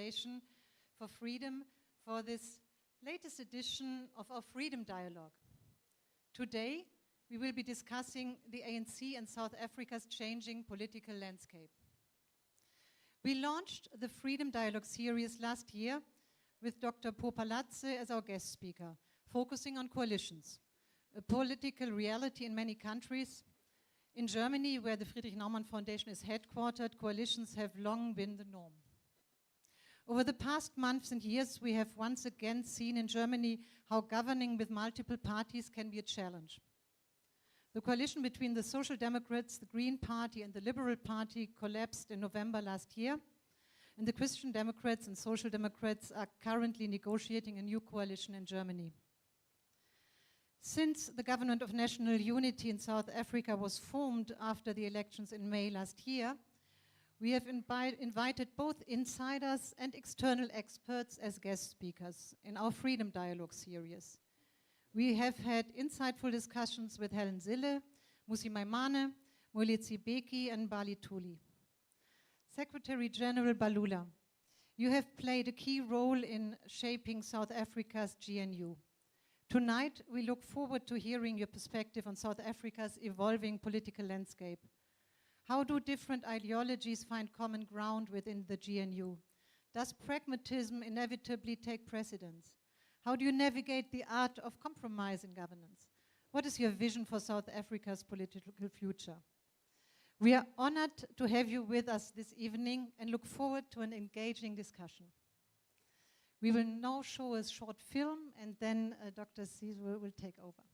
Foundation for Freedom for this latest edition of our Freedom Dialogue. Today, we will be discussing the ANC and South Africa's changing political landscape. We launched the Freedom Dialogue series last year with Dr. Mpofu-Walsh as our guest speaker, focusing on coalitions, a political reality in many countries. In Germany, where the Friedrich Naumann Foundation is headquartered, coalitions have long been the norm. Over the past months and years, we have once again seen in Germany how governing with multiple parties can be a challenge. The coalition between the Social Democrats, the Green Party, and the Liberal Party collapsed in November last year, and the Christian Democrats and Social Democrats are currently negotiating a new coalition in Germany. Since the Government of National Unity in South Africa was formed after the elections in May last year, we have invited both insiders and external experts as guest speakers in our Freedom Dialogue series. We have had insightful discussions with Helen Zille, Musi Maimane, Moeletsi Beki, and Bali Tuli. Secretary-General Mbalula, you have played a key role in shaping South Africa's GNU. Tonight, we look forward to hearing your perspective on South Africa's evolving political landscape. How do different ideologies find common ground within the GNU? Does pragmatism inevitably take precedence? How do you navigate the art of compromise in governance? What is your vision for South Africa's political future? We are honored to have you with us this evening and look forward to an engaging discussion. We will now show a short film and then Dr. Sizwe will take over.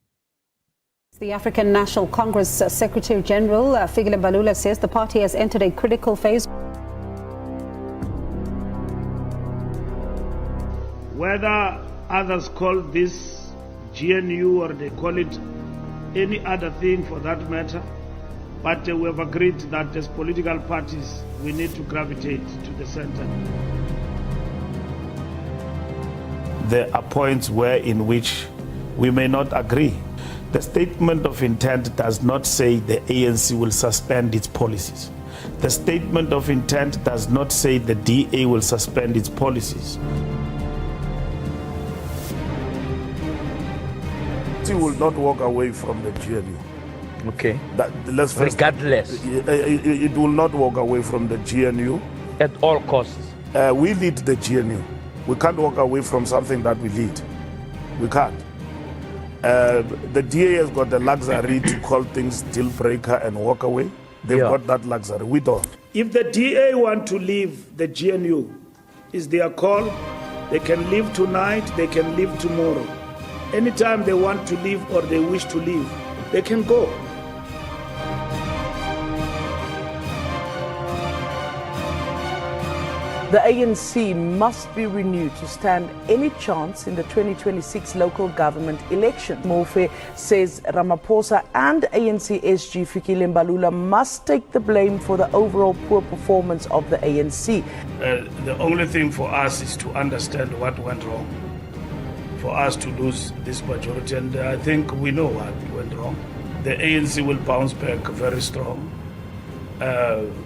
The African National Congress Secretary-General Fikile Mbalula says the party has entered a critical phase. Whether others call this GNU or they call it any other thing for that matter, but we have agreed that as political parties we need to gravitate to the center. There are points in which we may not agree. The statement of intent does not say the ANC will suspend its policies. The statement of intent does not say the DA will suspend its policies. We will not walk away from the GNU. Okay. Regardless. It will not walk away from the GNU. At all costs. We lead the GNU. We can't walk away from something that we lead. We can't. The DA has got the luxury to call things deal breaker and walk away. They've got that luxury. We don't. If the DA want to leave the GNU, it's their call. They can leave tonight, they can leave tomorrow. Anytime they want to leave or they wish to leave, they can go. The ANC must be renewed to stand any chance in the 2026 local government election. Mofe says Ramaphosa and ANC SG Fikile Mbalula must take the blame for the overall poor performance of the ANC. The only thing for us is to understand what went wrong, for us to lose this majority, and I think we know what went wrong. The ANC will bounce back very strong.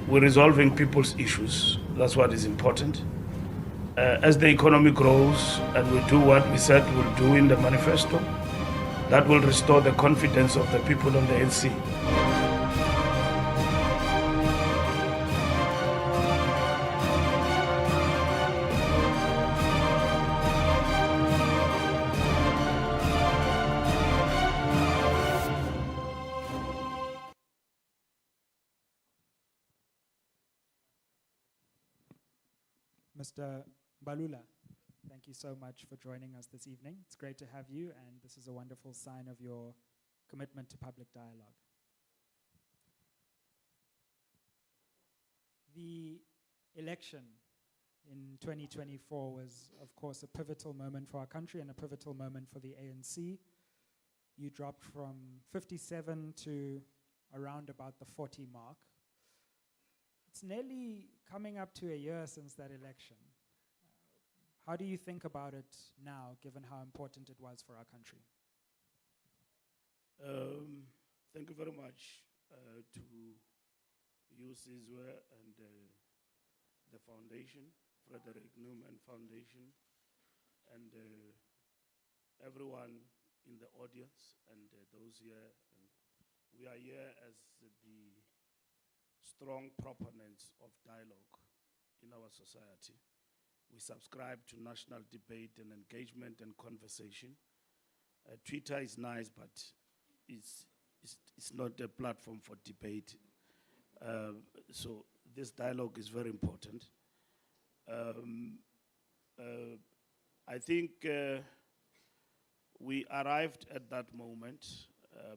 We're resolving people's issues. That's what is important. As the economy grows and we do what we said we'll do in the manifesto, that will restore the confidence of the people on the ANC. Mr. Mbalula, thank you so much for joining us this evening. It's great to have you, and this is a wonderful sign of your commitment to public dialogue. The election in 2024 was, of course, a pivotal moment for our country and a pivotal moment for the ANC. You dropped from 57 to around about the 40 mark. It's nearly coming up to a year since that election. How do you think about it now, given how important it was for our country? Thank you very much to you, Sizwe, and the foundation Frederick Newman Foundation, and everyone in the audience and those here. And we are here as the strong proponents of dialogue in our society. We subscribe to national debate and engagement and conversation. Twitter is nice, but it's not a platform for debate. So this dialogue is very important. I think we arrived at that moment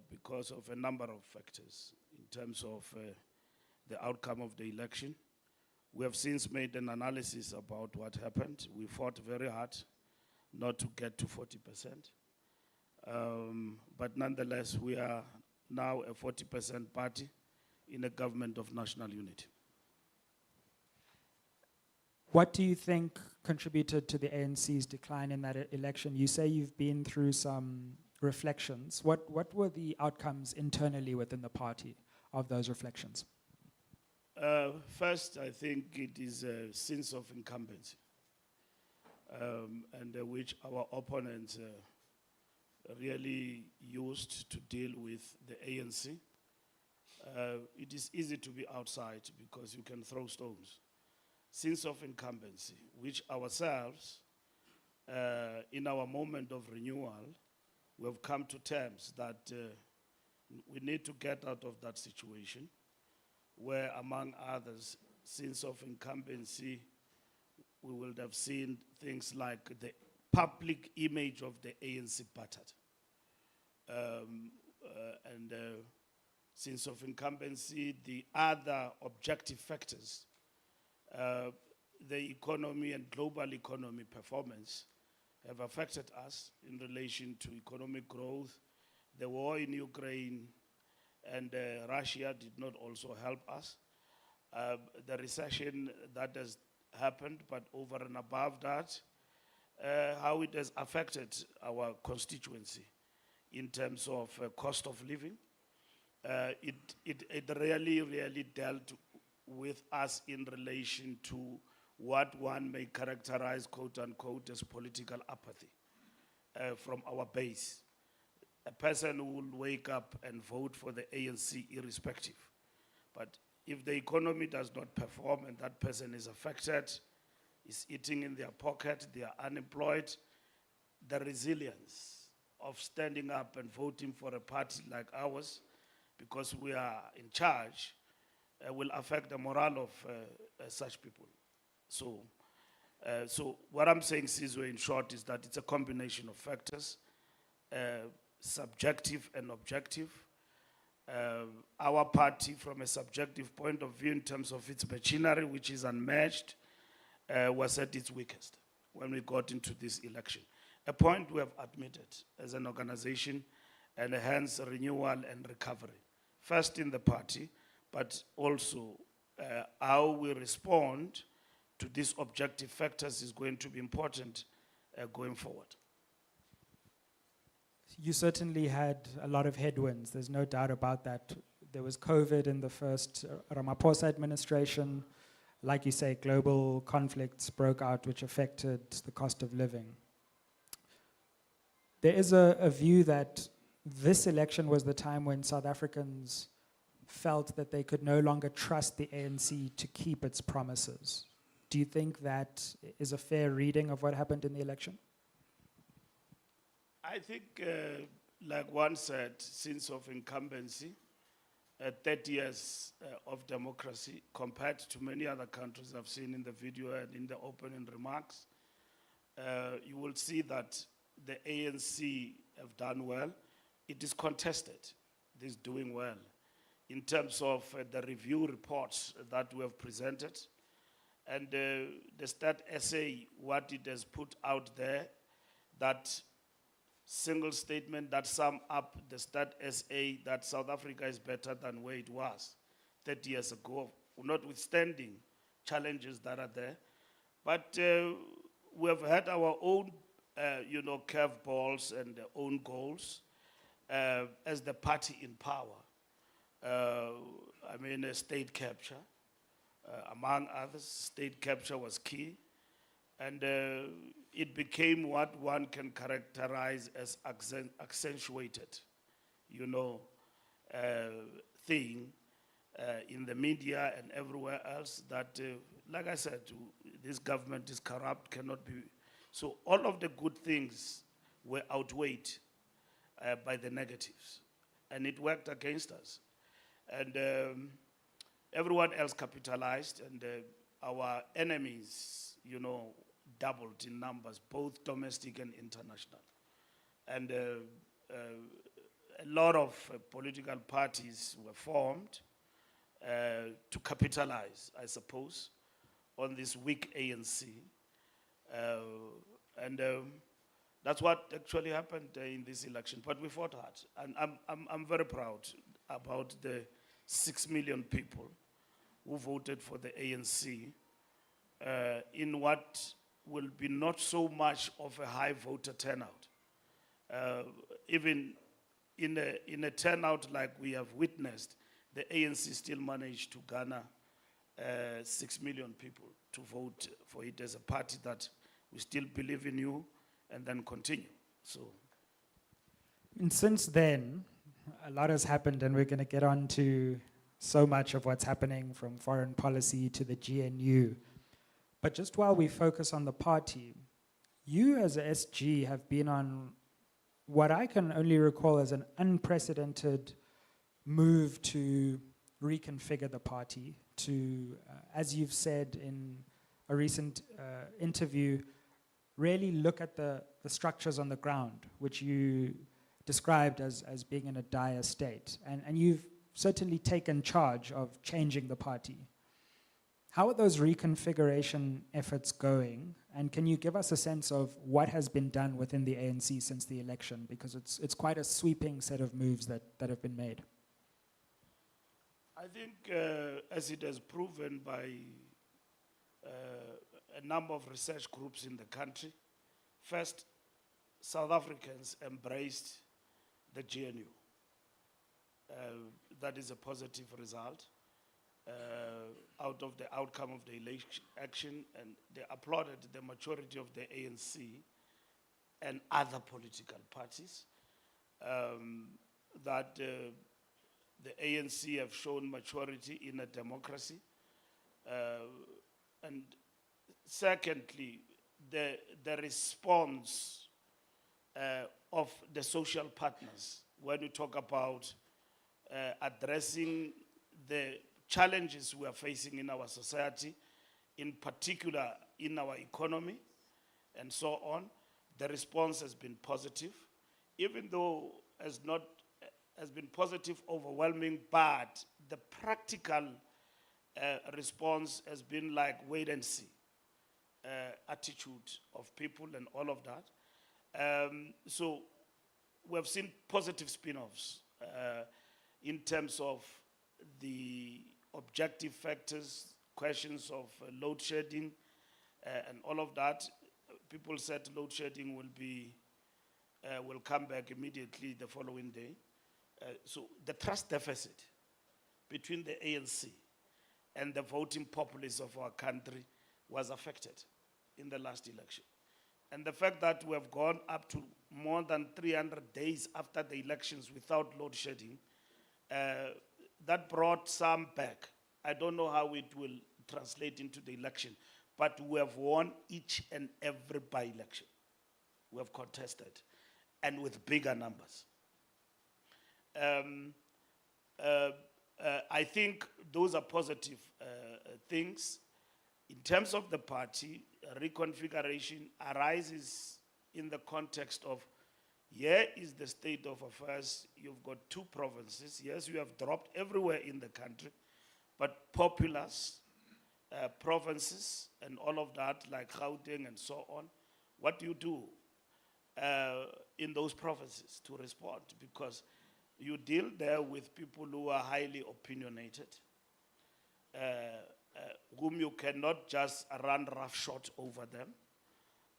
because of a number of factors in terms of the outcome of the election. We have since made an analysis about what happened. We fought very hard not to get to 40%. But nonetheless, we are now a 40% party in a government of national unity. What do you think contributed to the ANC's decline in that election? You say you've been through some reflections. What were the outcomes internally within the party of those reflections? First, I think it is a sense of incumbency, and which our opponents really used to deal with the ANC. It is easy to be outside because you can throw stones. Sense of incumbency, which ourselves, in our moment of renewal, we have come to terms that we need to get out of that situation, where, among others, sense of incumbency, we would have seen things like the public image of the ANC battered. And sense of incumbency, the other objective factors, the economy and global economy performance have affected us in relation to economic growth. The war in Ukraine and Russia did not also help us. The recession that has happened, but over and above that, how it has affected our constituency in terms of cost of living. It really dealt with us in relation to what one may characterize, quote unquote, as political apathy from our base. A person who will wake up and vote for the ANC irrespective. But if the economy does not perform and that person is affected, is eating in their pocket, they are unemployed, the resilience of standing up and voting for a party like ours, because we are in charge, will affect the morale of such people. So what I'm saying, Sizwe, in short, is that it's a combination of factors, subjective and objective. Our party, from a subjective point of view, in terms of its machinery, which is unmatched, was at its weakest when we got into this election. A point we have admitted as an organization, and hence renewal and recovery. First in the party, but also how we respond to these objective factors is going to be important going forward. You certainly had a lot of headwinds, there's no doubt about that. There was COVID in the first Ramaphosa administration. Like you say, global conflicts broke out which affected the cost of living. There is a view that this election was the time when South Africans felt that they could no longer trust the ANC to keep its promises. Do you think that is a fair reading of what happened in the election? I think, like one said, sense of incumbency, 30 years of democracy compared to many other countries I've seen in the video and in the opening remarks, you will see that the ANC have done well. It is contested. It is doing well. In terms of the review reports that we have presented, and the Stat SA, what it has put out there, that single statement that sum up the Stat SA that South Africa is better than where it was 30 years ago, notwithstanding challenges that are there. But we have had our own, curveballs and own goals as the party in power. State capture. Among others, state capture was key. And it became what one can characterize as accentuated, thing in the media and everywhere else that, like I said, this government is corrupt, cannot be. So all of the good things were outweighed by the negatives, and it worked against us. And everyone else capitalized, and our enemies, doubled in numbers, both domestic and international. And a lot of political parties were formed to capitalize, I suppose, on this weak ANC. And that's what actually happened in this election. But we fought hard. And I'm very proud about the 6 million people who voted for the ANC in what will be not so much of a high voter turnout. Even in a turnout like we have witnessed, the ANC still managed to garner 6 million people to vote for it as a party that we still believe in you and then continue. So, And since then, a lot has happened, and we're going to get on to so much of what's happening from foreign policy to the GNU. But just while we focus on the party, you as a SG have been on what I can only recall as an unprecedented move to reconfigure the party, to, as you've said in a recent interview, really look at the structures on the ground, which you described as being in a dire state. And you've certainly taken charge of changing the party. How are those reconfiguration efforts going? And can you give us a sense of what has been done within the ANC since the election? Because it's quite a sweeping set of moves that have been made. I think as it has proven by a number of research groups in the country, first, South Africans embraced the GNU. That is a positive result out of the outcome of the election, and they applauded the majority of the ANC and other political parties that the ANC have shown maturity in a democracy. And secondly, the response of the social partners when you talk about addressing the challenges we are facing in our society, in particular in our economy, and so on, the response has been positive, even though has been positive, overwhelming, but the practical response has been like wait and see attitude of people and all of that. So we have seen positive spin-offs in terms of the objective factors, questions of load shedding, and all of that. People said load shedding will come back immediately the following day. So the trust deficit between the ANC and the voting populace of our country was affected in the last election. And the fact that we have gone up to more than 300 days after the elections without load shedding, that brought some back. I don't know how it will translate into the election, but we have won each and every by-election. We have contested, and with bigger numbers. I think those are positive things. In terms of the party, reconfiguration arises in the context of, here is the state of affairs. You've got 2 provinces. Yes, you have dropped everywhere in the country, but populous provinces and all of that, like Gauteng and so on, what do you do in those provinces to respond? Because you deal there with people who are highly opinionated, whom you cannot just run roughshod over them.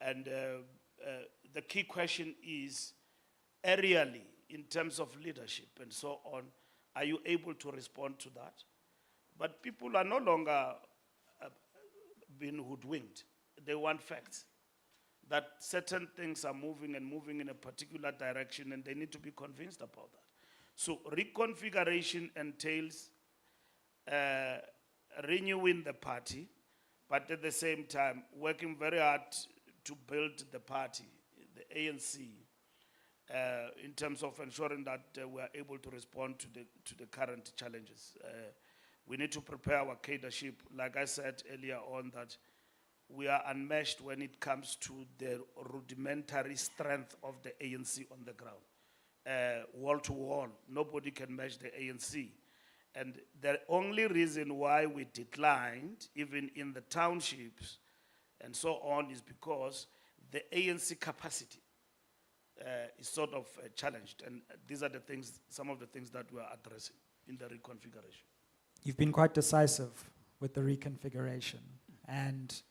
And the key question is, aerially, in terms of leadership and so on, are you able to respond to that? But people are no longer being hoodwinked. they want facts. That certain things are moving and moving in a particular direction, and they need to be convinced about that. So reconfiguration entails renewing the party, but at the same time working very hard to build the party, the ANC, in terms of ensuring that we are able to respond to the current challenges. We need to prepare our cadreship, like I said earlier on, that we are unmatched when it comes to the rudimentary strength of the ANC on the ground. Wall to wall, nobody can match the ANC. And the only reason why we declined, even in the townships and so on, is because the ANC capacity is sort of challenged. And these are the things, some of the things that we are addressing in the reconfiguration. You've been quite decisive with the reconfiguration. And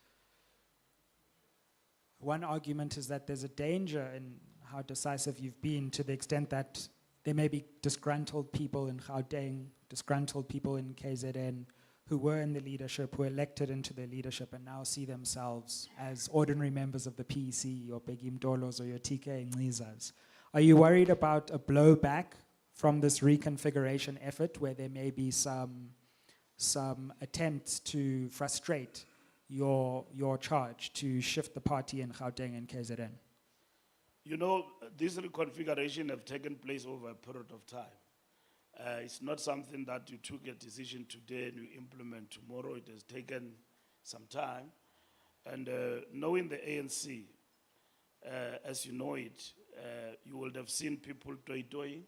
one argument is that there's a danger in how decisive you've been, to the extent that there may be disgruntled people in Gauteng, disgruntled people in KZN who were in the leadership, who were elected into the leadership and now see themselves as ordinary members of the PEC, your Bheki Mtolos or your TK Ngcizas. Are you worried about a blowback from this reconfiguration effort, where there may be some attempts to frustrate your charge to shift the party in Gauteng and KZN? You know, this reconfiguration have taken place over a period of time. It's not something that you took a decision today and you implement tomorrow. It has taken some time. And knowing the ANC, as you know it, you would have seen people toy-toying,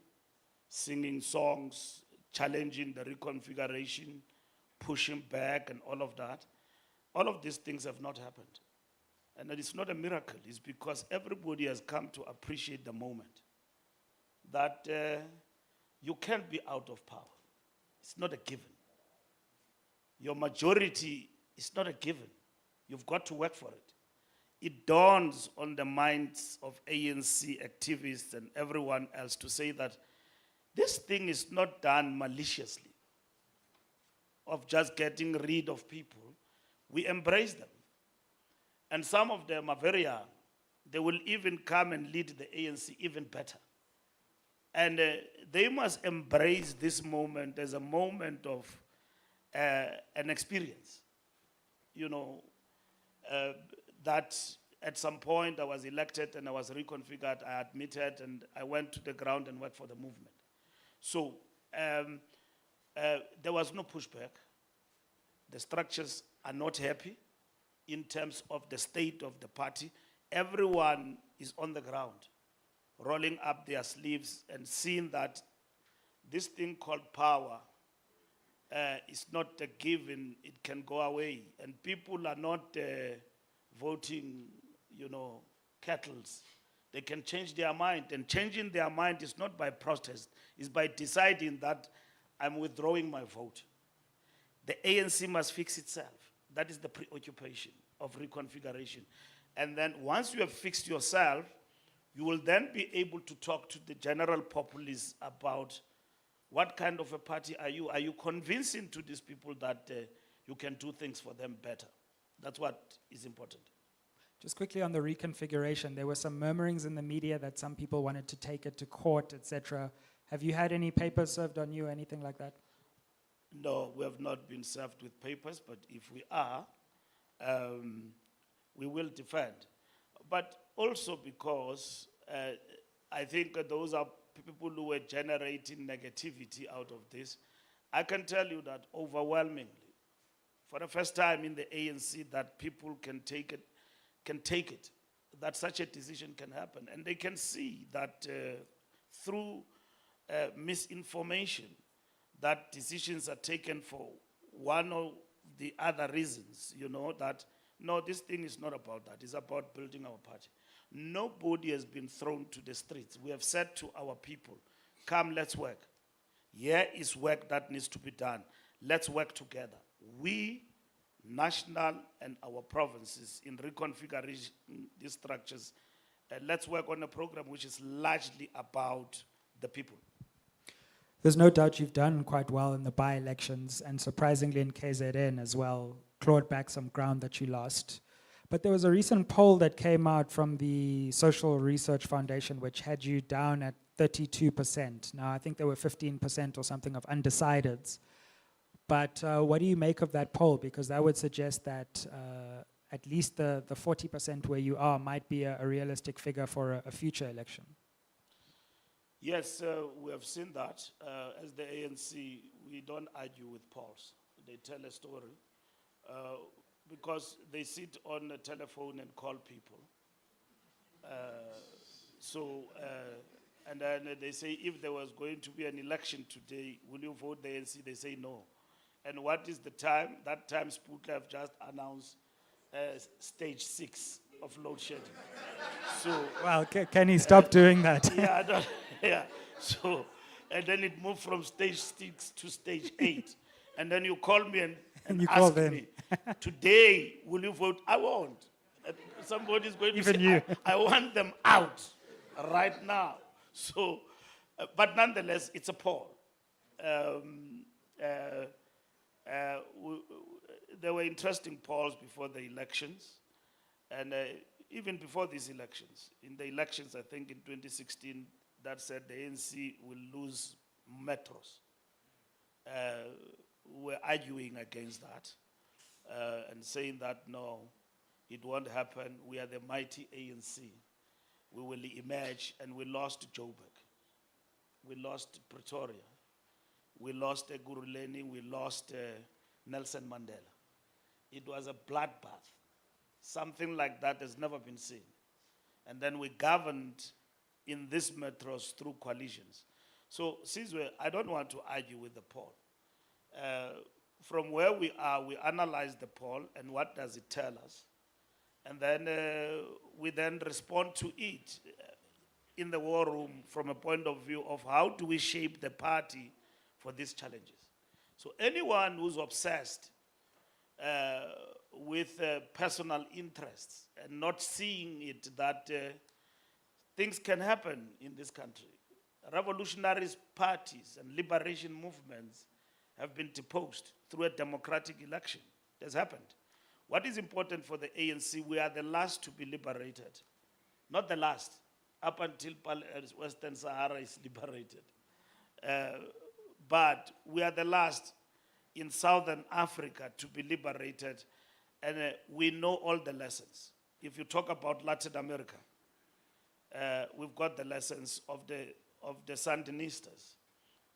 singing songs, challenging the reconfiguration, pushing back and all of that. All of these things have not happened. And it's not a miracle. It's because everybody has come to appreciate the moment that you can't be out of power. It's not a given. Your majority is not a given. You've got to work for it. It dawns on the minds of ANC activists and everyone else to say that this thing is not done maliciously, of just getting rid of people. We embrace them. And some of them are very young. They will even come and lead the ANC even better. And they must embrace this moment as a moment of an experience. You know, that at some point I was elected and I was reconfigured, I admitted, and I went to the ground and worked for the movement. So there was no pushback. The structures are not happy in terms of the state of the party. Everyone is on the ground, rolling up their sleeves and seeing that this thing called power is not a given, it can go away. And people are not voting, you know, kettles. They can change their mind, and changing their mind is not by protest, it's by deciding that I'm withdrawing my vote. The ANC must fix itself. That is the preoccupation of reconfiguration. And then once you have fixed yourself, you will then be able to talk to the general populace about what kind of a party are you? Are you convincing to these people that you can do things for them better? That's what is important. Just quickly on the reconfiguration, there were some murmurings in the media that some people wanted to take it to court, etc. Have you had any papers served on you, anything like that? No, we have not been served with papers, but if we are, we will defend. But also because I think those are people who were generating negativity out of this. I can tell you that overwhelmingly, for the first time in the ANC, that people can take it, that such a decision can happen. And they can see that through misinformation, that decisions are taken for one or the other reasons, you know, that, no, this thing is not about that. It's about building our party. Nobody has been thrown to the streets. We have said to our people, come, let's work. Here is work that needs to be done. Let's work together. We, national and our provinces, in reconfiguring these structures, let's work on a program which is largely about the people. There's no doubt you've done quite well in the by-elections, and surprisingly in KZN as well, clawed back some ground that you lost. But there was a recent poll that came out from the Social Research Foundation, which had you down at 32%. Now, I think there were 15% or something of undecideds. But what do you make of that poll? Because that would suggest that at least the 40% where you are might be a realistic figure for a future election. Yes, we have seen that. As the ANC, we don't argue with polls. They tell a story because they sit on a telephone and call people. And then they say, if there was going to be an election today, will you vote the ANC? They say no. And what is the time? That time Sputnik have just announced stage 6 of load shedding. So, well, can he stop doing that? yeah, I don't, yeah. So, and then it moved from stage 6 to stage 8. And then you call me and you ask me, today, will you vote? I won't. Somebody's going to say, you. I want them out right now. So, but nonetheless, it's a poll. There were interesting polls before the elections, and even before these elections. In the elections, I think in 2016, that said the ANC will lose metros. We're arguing against that and saying that no, it won't happen. We are the mighty ANC. We will emerge, and we lost Joburg. We lost Pretoria. We lost Guruleni. We lost Nelson Mandela. It was a bloodbath. Something like that has never been seen. And then we governed in these metros through coalitions. So, Sizwe, I don't want to argue with the poll. From where we are, we analyze the poll and what does it tell us. And then we then respond to it in the war room from a point of view of how do we shape the party for these challenges. So anyone who's obsessed with personal interests and not seeing it that things can happen in this country. Revolutionary parties and liberation movements have been deposed through a democratic election. It has happened. What is important for the ANC, we are the last to be liberated. Not the last, up until Western Sahara is liberated. But we are the last in Southern Africa to be liberated, and we know all the lessons. If you talk about Latin America, we've got the lessons of the Sandinistas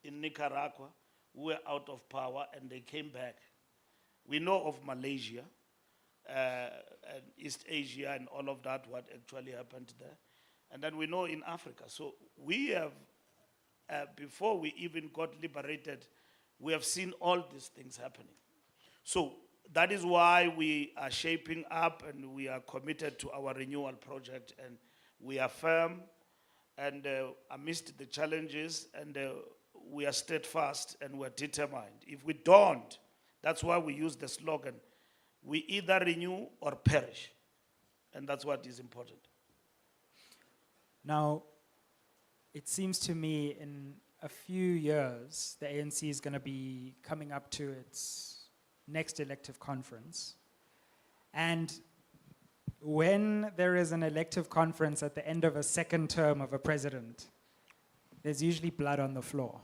in Nicaragua, who were out of power and they came back. We know of Malaysia, and East Asia and all of that, what actually happened there. And then we know in Africa. So we have, before we even got liberated, we have seen all these things happening. So that is why we are shaping up and we are committed to our renewal project, and we are firm and amidst the challenges, and we are steadfast and we're determined. If we don't, that's why we use the slogan, we either renew or perish. And that's what is important. Now, it seems to me in a few years, the ANC is going to be coming up to its next elective conference. And when there is an elective conference at the end of a second term of a president, there's usually blood on the floor.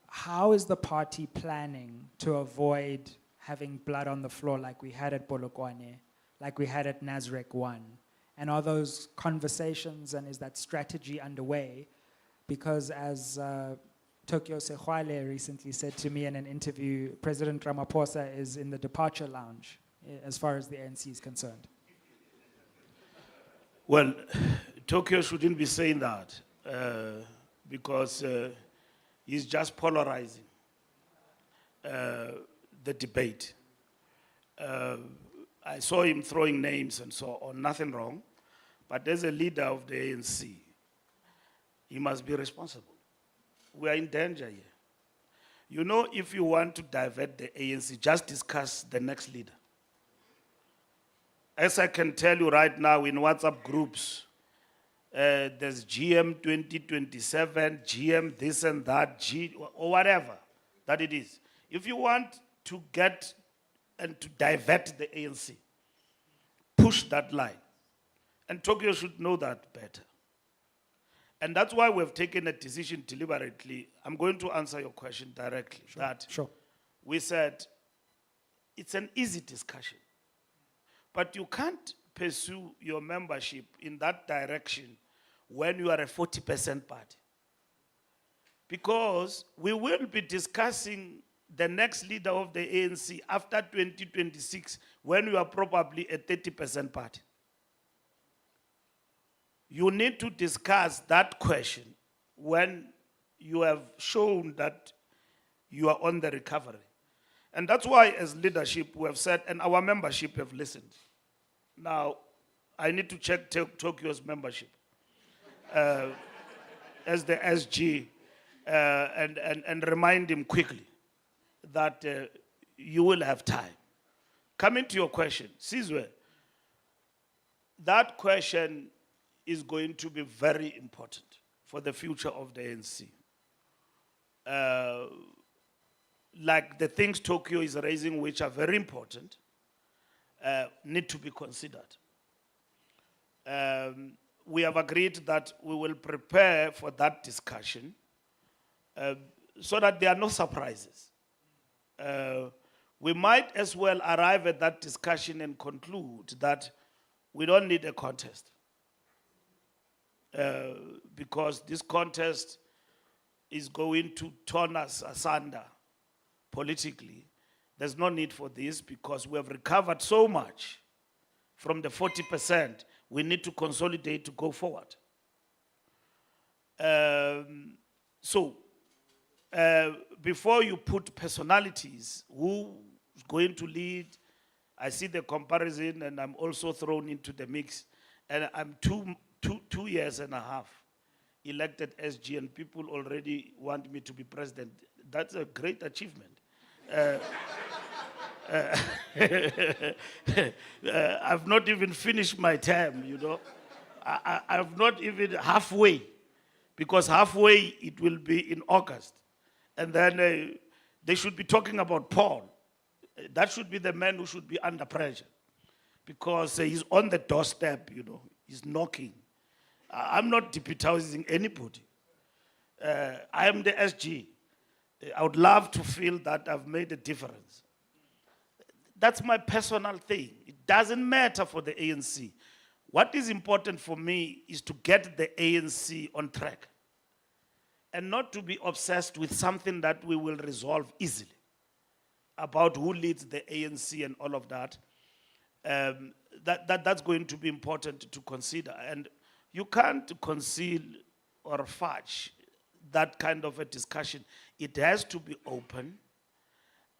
How is the party planning to avoid having blood on the floor like we had at Polokwane, like we had at Nasrec 1? And are those conversations and is that strategy underway? Because as Tokyo Sehwale recently said to me in an interview, President Ramaphosa is in the departure lounge as far as the ANC is concerned. Well, Tokyo shouldn't be saying that because he's just polarizing the debate. I saw him throwing names and so on, nothing wrong. But as a leader of the ANC, he must be responsible. We are in danger here. You know, if you want to divert the ANC, just discuss the next leader. As I can tell you right now in WhatsApp groups, there's GM 2027, GM this and that, or whatever that it is. If you want to get and to divert the ANC. Push that line. And Tokyo should know that better. And that's why we've taken a decision deliberately. I'm going to answer your question directly. Sure. We said it's an easy discussion, but you can't pursue your membership in that direction when you are a 40% party. Because we will be discussing the next leader of the ANC after 2026 when you are probably a 30% party. You need to discuss that question when you have shown that you are on the recovery. And that's why as leadership we have said, and our membership have listened. Now, I need to check Tokyo's membership as the SG and remind him quickly that you will have time. Coming to your question, Sizwe, that question is going to be very important for the future of the ANC. Like the things Tokyo is raising, which are very important, need to be considered. We have agreed that we will prepare for that discussion so that there are no surprises. We might as well arrive at that discussion and conclude that we don't need a contest. Because this contest is going to turn us asunder politically. There's no need for this because we have recovered so much from the 40%. We need to consolidate to go forward. Before you put personalities, who's going to lead, I see the comparison and I'm also thrown into the mix. And I'm 2 years and a half elected SG and people already want me to be president. That's a great achievement. I've not even finished my term, you know. I've not even halfway, because halfway it will be in August. And then they should be talking about Paul. That should be the man who should be under pressure, because he's on the doorstep, you know, he's knocking. I'm not deputizing anybody. I am the SG. I would love to feel that I've made a difference. That's my personal thing. It doesn't matter for the ANC. What is important for me is to get the ANC on track and not to be obsessed with something that we will resolve easily about who leads the ANC and all of that. That's going to be important to consider. And you can't conceal or fudge that kind of a discussion. It has to be open,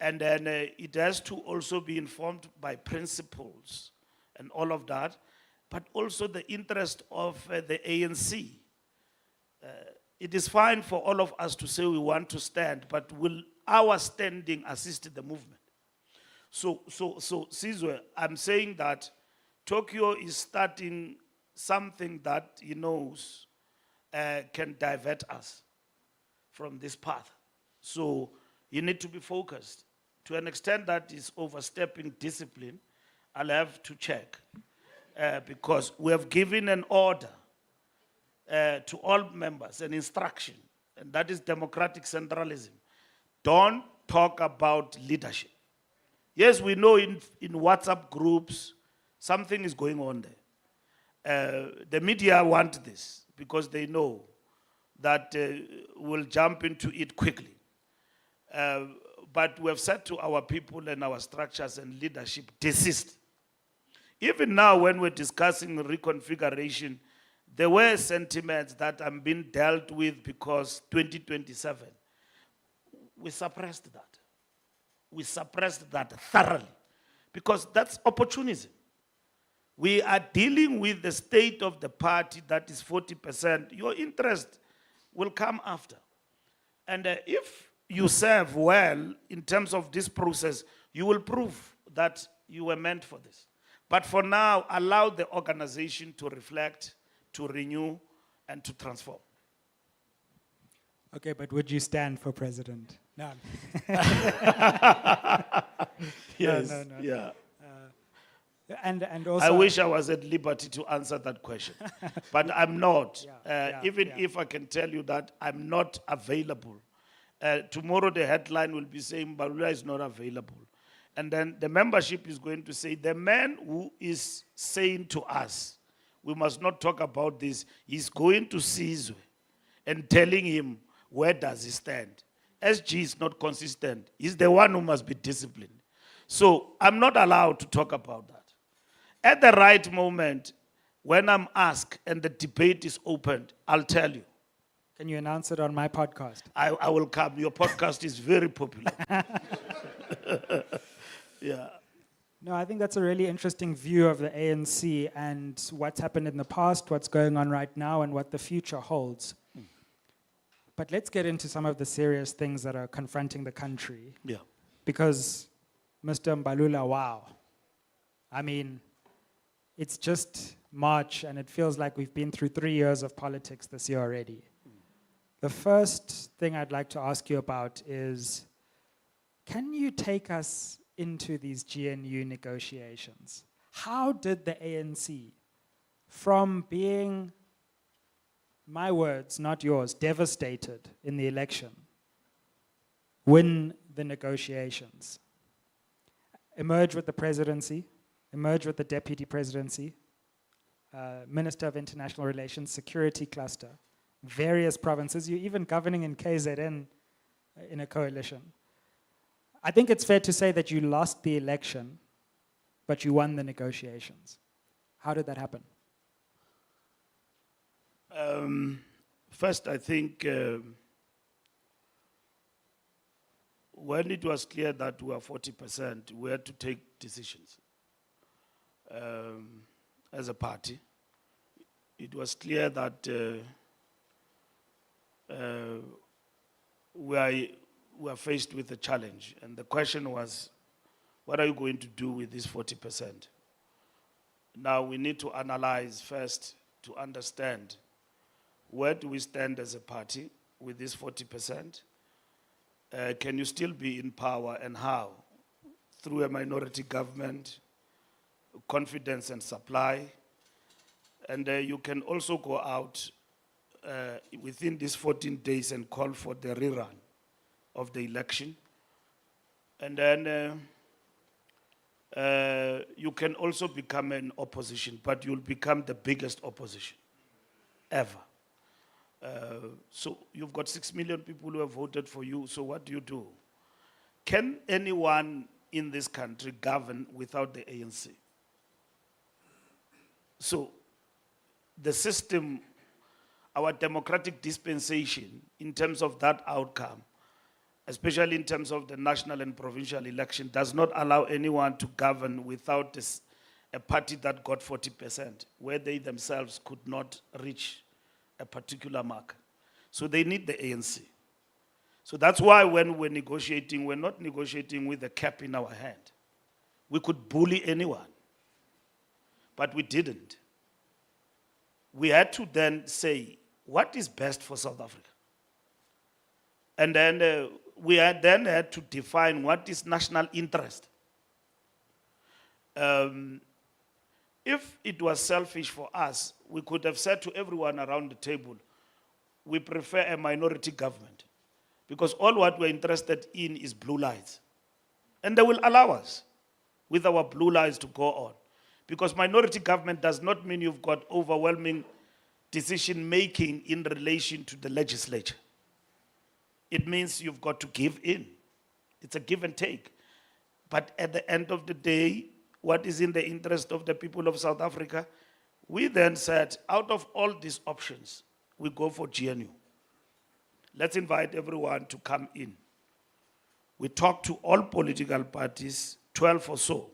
and then it has to also be informed by principles and all of that, but also the interest of the ANC. It is fine for all of us to say we want to stand, but will our standing assist the movement? So Sizwe, I'm saying that Tokyo is starting something that he knows can divert us from this path. So you need to be focused. To an extent that is overstepping discipline, I'll have to check. Because we have given an order to all members, an instruction, and that is democratic centralism. Don't talk about leadership. Yes, we know in WhatsApp groups, something is going on there. The media want this because they know that we'll jump into it quickly. But we have said to our people and our structures and leadership, desist. Even now when we're discussing reconfiguration, there were sentiments that are being dealt with because 2027. We suppressed that. We suppressed that thoroughly because that's opportunism. We are dealing with the state of the party that is 40%. Your interest will come after. And if you serve well in terms of this process, you will prove that you were meant for this. But for now, allow the organization to reflect, to renew, and to transform. Okay, but would you stand for president? No. Yes, no. yeah. And also, I wish I was at liberty to answer that question, but I'm not. Even if I can tell you that I'm not available. Tomorrow the headline will be saying Mbalula is not available. And then the membership is going to say, the man who is saying to us, we must not talk about this, he's going to Sizwe and telling him, where does he stand? SG is not consistent. He's the one who must be disciplined. So I'm not allowed to talk about that. At the right moment, when I'm asked and the debate is opened, I'll tell you. can you announce it on my podcast? I will come. Your podcast is very popular. Yeah. No, I think that's a really interesting view of the ANC and what's happened in the past, what's going on right now, and what the future holds. But let's get into some of the serious things that are confronting the country. Yeah. Because, Mr. Mbalula, wow. I mean, it's just March, and it feels like we've been through 3 years of politics this year already. The first thing I'd like to ask you about is, can you take us into these GNU negotiations? How did the ANC, from being, my words, not yours, devastated in the election, win the negotiations, emerge with the presidency, emerge with the deputy presidency, Minister of International Relations, security cluster, various provinces, you're even governing in KZN in a coalition. I think it's fair to say that you lost the election, but you won the negotiations. How did that happen? First, I think when it was clear that we were 40%, we had to take decisions. As a party, it was clear that we are faced with a challenge. And the question was, what are you going to do with this 40%? Now we need to analyze first to understand where do we stand as a party with this 40%? Can you still be in power, and how? Through a minority government, confidence and supply. And you can also go out within these 14 days and call for the rerun of the election. And then you can also become an opposition, but you'll become the biggest opposition ever. So you've got 6 million people who have voted for you, so what do? Can anyone in this country govern without the ANC? So the system, our democratic dispensation, in terms of that outcome, especially in terms of the national and provincial election, does not allow anyone to govern without a party that got 40%, where they themselves could not reach a particular mark. So they need the ANC. So that's why when we're negotiating, we're not negotiating with a cap in our hand. We could bully anyone, but we didn't. We had to then say, what is best for South Africa? And then we had to define what is national interest. If it was selfish for us, we could have said to everyone around the table, we prefer a minority government, because all what we're interested in is blue lights. And they will allow us with our blue lights to go on. Because minority government does not mean you've got overwhelming decision-making in relation to the legislature. It means you've got to give in. It's a give and take. But at the end of the day, what is in the interest of the people of South Africa? We then said, out of all these options, we go for GNU. Let's invite everyone to come in. We talked to all political parties, 12 or so,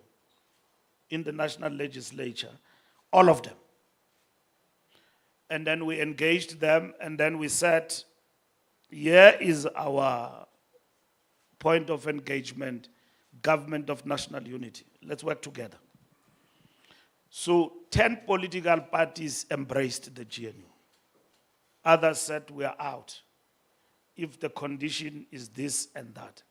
in the national legislature, all of them. And then we engaged them, and then we said, here is our point of engagement, government of national unity. Let's work together. So 10 political parties embraced the GNU. Others said we are out. if the condition is this and that.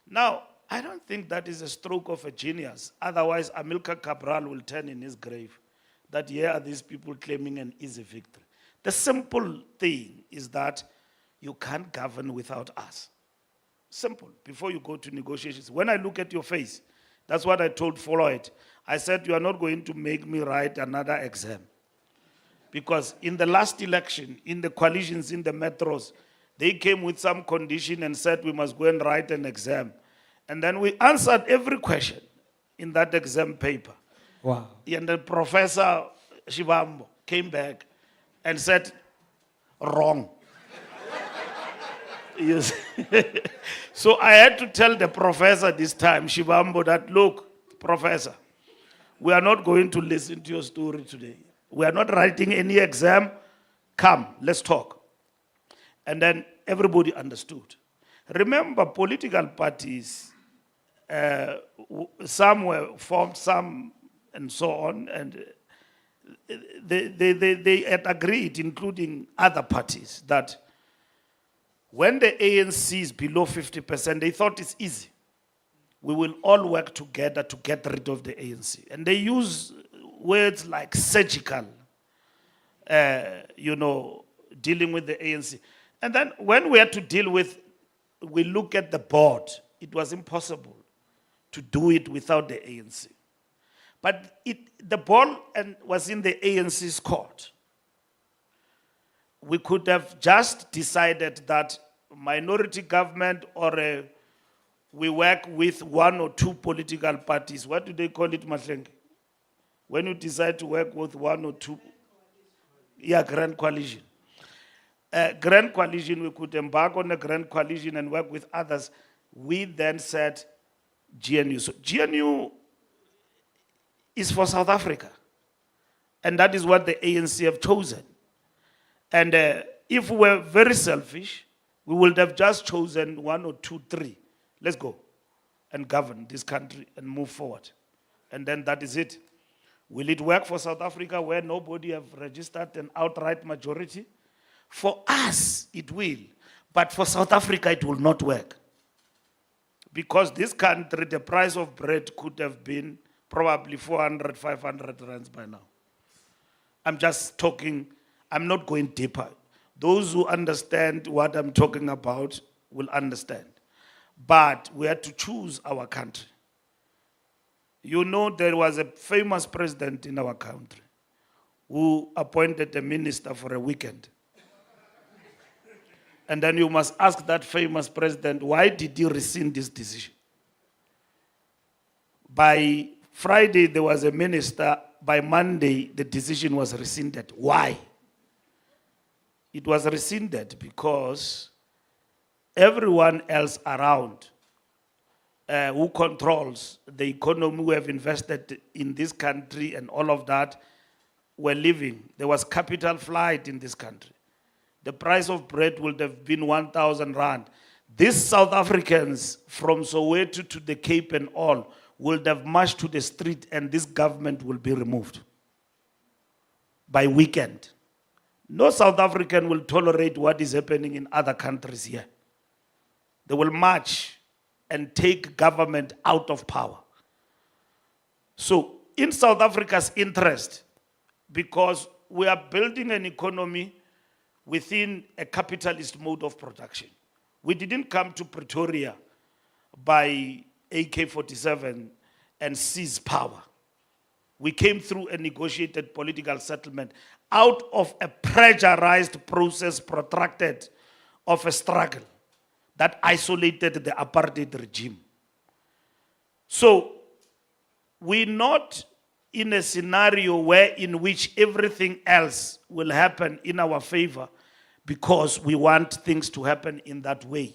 Now, I don't think that is a stroke of a genius. Otherwise, Amilcar Cabral will turn in his grave that here are these people claiming an easy victory. The simple thing is that you can't govern without us. Simple. Before you go to negotiations. When I look at your face, that's what I told Floyd. I said, you are not going to make me write another exam. Because in the last election, in the coalitions, in the metros, they came with some condition and said we must go and write an exam. And then we answered every question in that exam paper. Wow. And the Professor Shivambo came back and said, wrong. Yes. So I had to tell the professor this time, Shivambo, that look, professor, we are not going to listen to your story today. We are not writing any exam. Come, let's talk. And then everybody understood. Remember, political parties, some were formed, some and so on, and they had agreed, including other parties, that when the ANC is below 50%, they thought it's easy. We will all work together to get rid of the ANC. And they use words like surgical, dealing with the ANC. And then when we had to deal with, we look at the board, it was impossible to do it without the ANC. But the ball was in the ANC's court. We could have just decided that minority government or we work with one or two political parties. What do they call it, Mahlenge? When you decide to work with one or two, grand coalition. Grand coalition, we could embark on a grand coalition and work with others. We then said GNU. So GNU is for South Africa. And that is what the ANC have chosen. And if we were very selfish, we would have just chosen 1 or 2, 3. Let's go and govern this country and move forward. And then that is it. Will it work for South Africa where nobody have registered an outright majority? For us, it will. But for South Africa, it will not work. Because this country, the price of bread could have been probably 400, 500 rands by now. I'm just talking, I'm not going deeper. Those who understand what I'm talking about will understand. But we had to choose our country. You know, there was a famous president in our country who appointed a minister for a weekend. And then you must ask that famous president, why did he rescind this decision? By Friday, there was a minister. By Monday, the decision was rescinded. Why? It was rescinded because everyone else around who controls the economy, who have invested in this country and all of that, were leaving. There was capital flight in this country. The price of bread would have been 1,000 rand. These South Africans from Soweto to the Cape and all would have marched to the street and this government will be removed by weekend. No South African will tolerate what is happening in other countries here. They will march and take government out of power. So in South Africa's interest, because we are building an economy within a capitalist mode of production. We didn't come to Pretoria by AK-47 and seize power. We came through a negotiated political settlement out of a pressurized process protracted of a struggle that isolated the apartheid regime. So we're not in a scenario in which everything else will happen in our favor because we want things to happen in that way.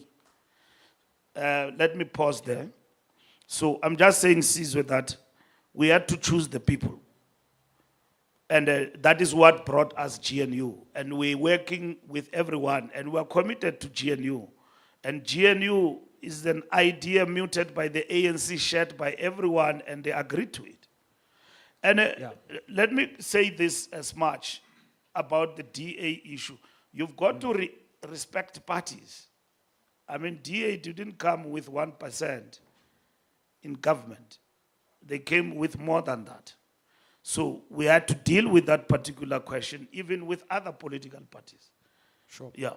Let me pause there. So I'm just saying, Sizwe, that we had to choose the people. And that is what brought us GNU. And we're working with everyone, and we're committed to GNU. And GNU is an idea muted by the ANC, shared by everyone, and they agreed to it. And let me say this as much about the DA issue. You've got to respect parties. I mean, DA didn't come with 1% in government. They came with more than that. So we had to deal with that particular question, even with other political parties. Sure. Yeah.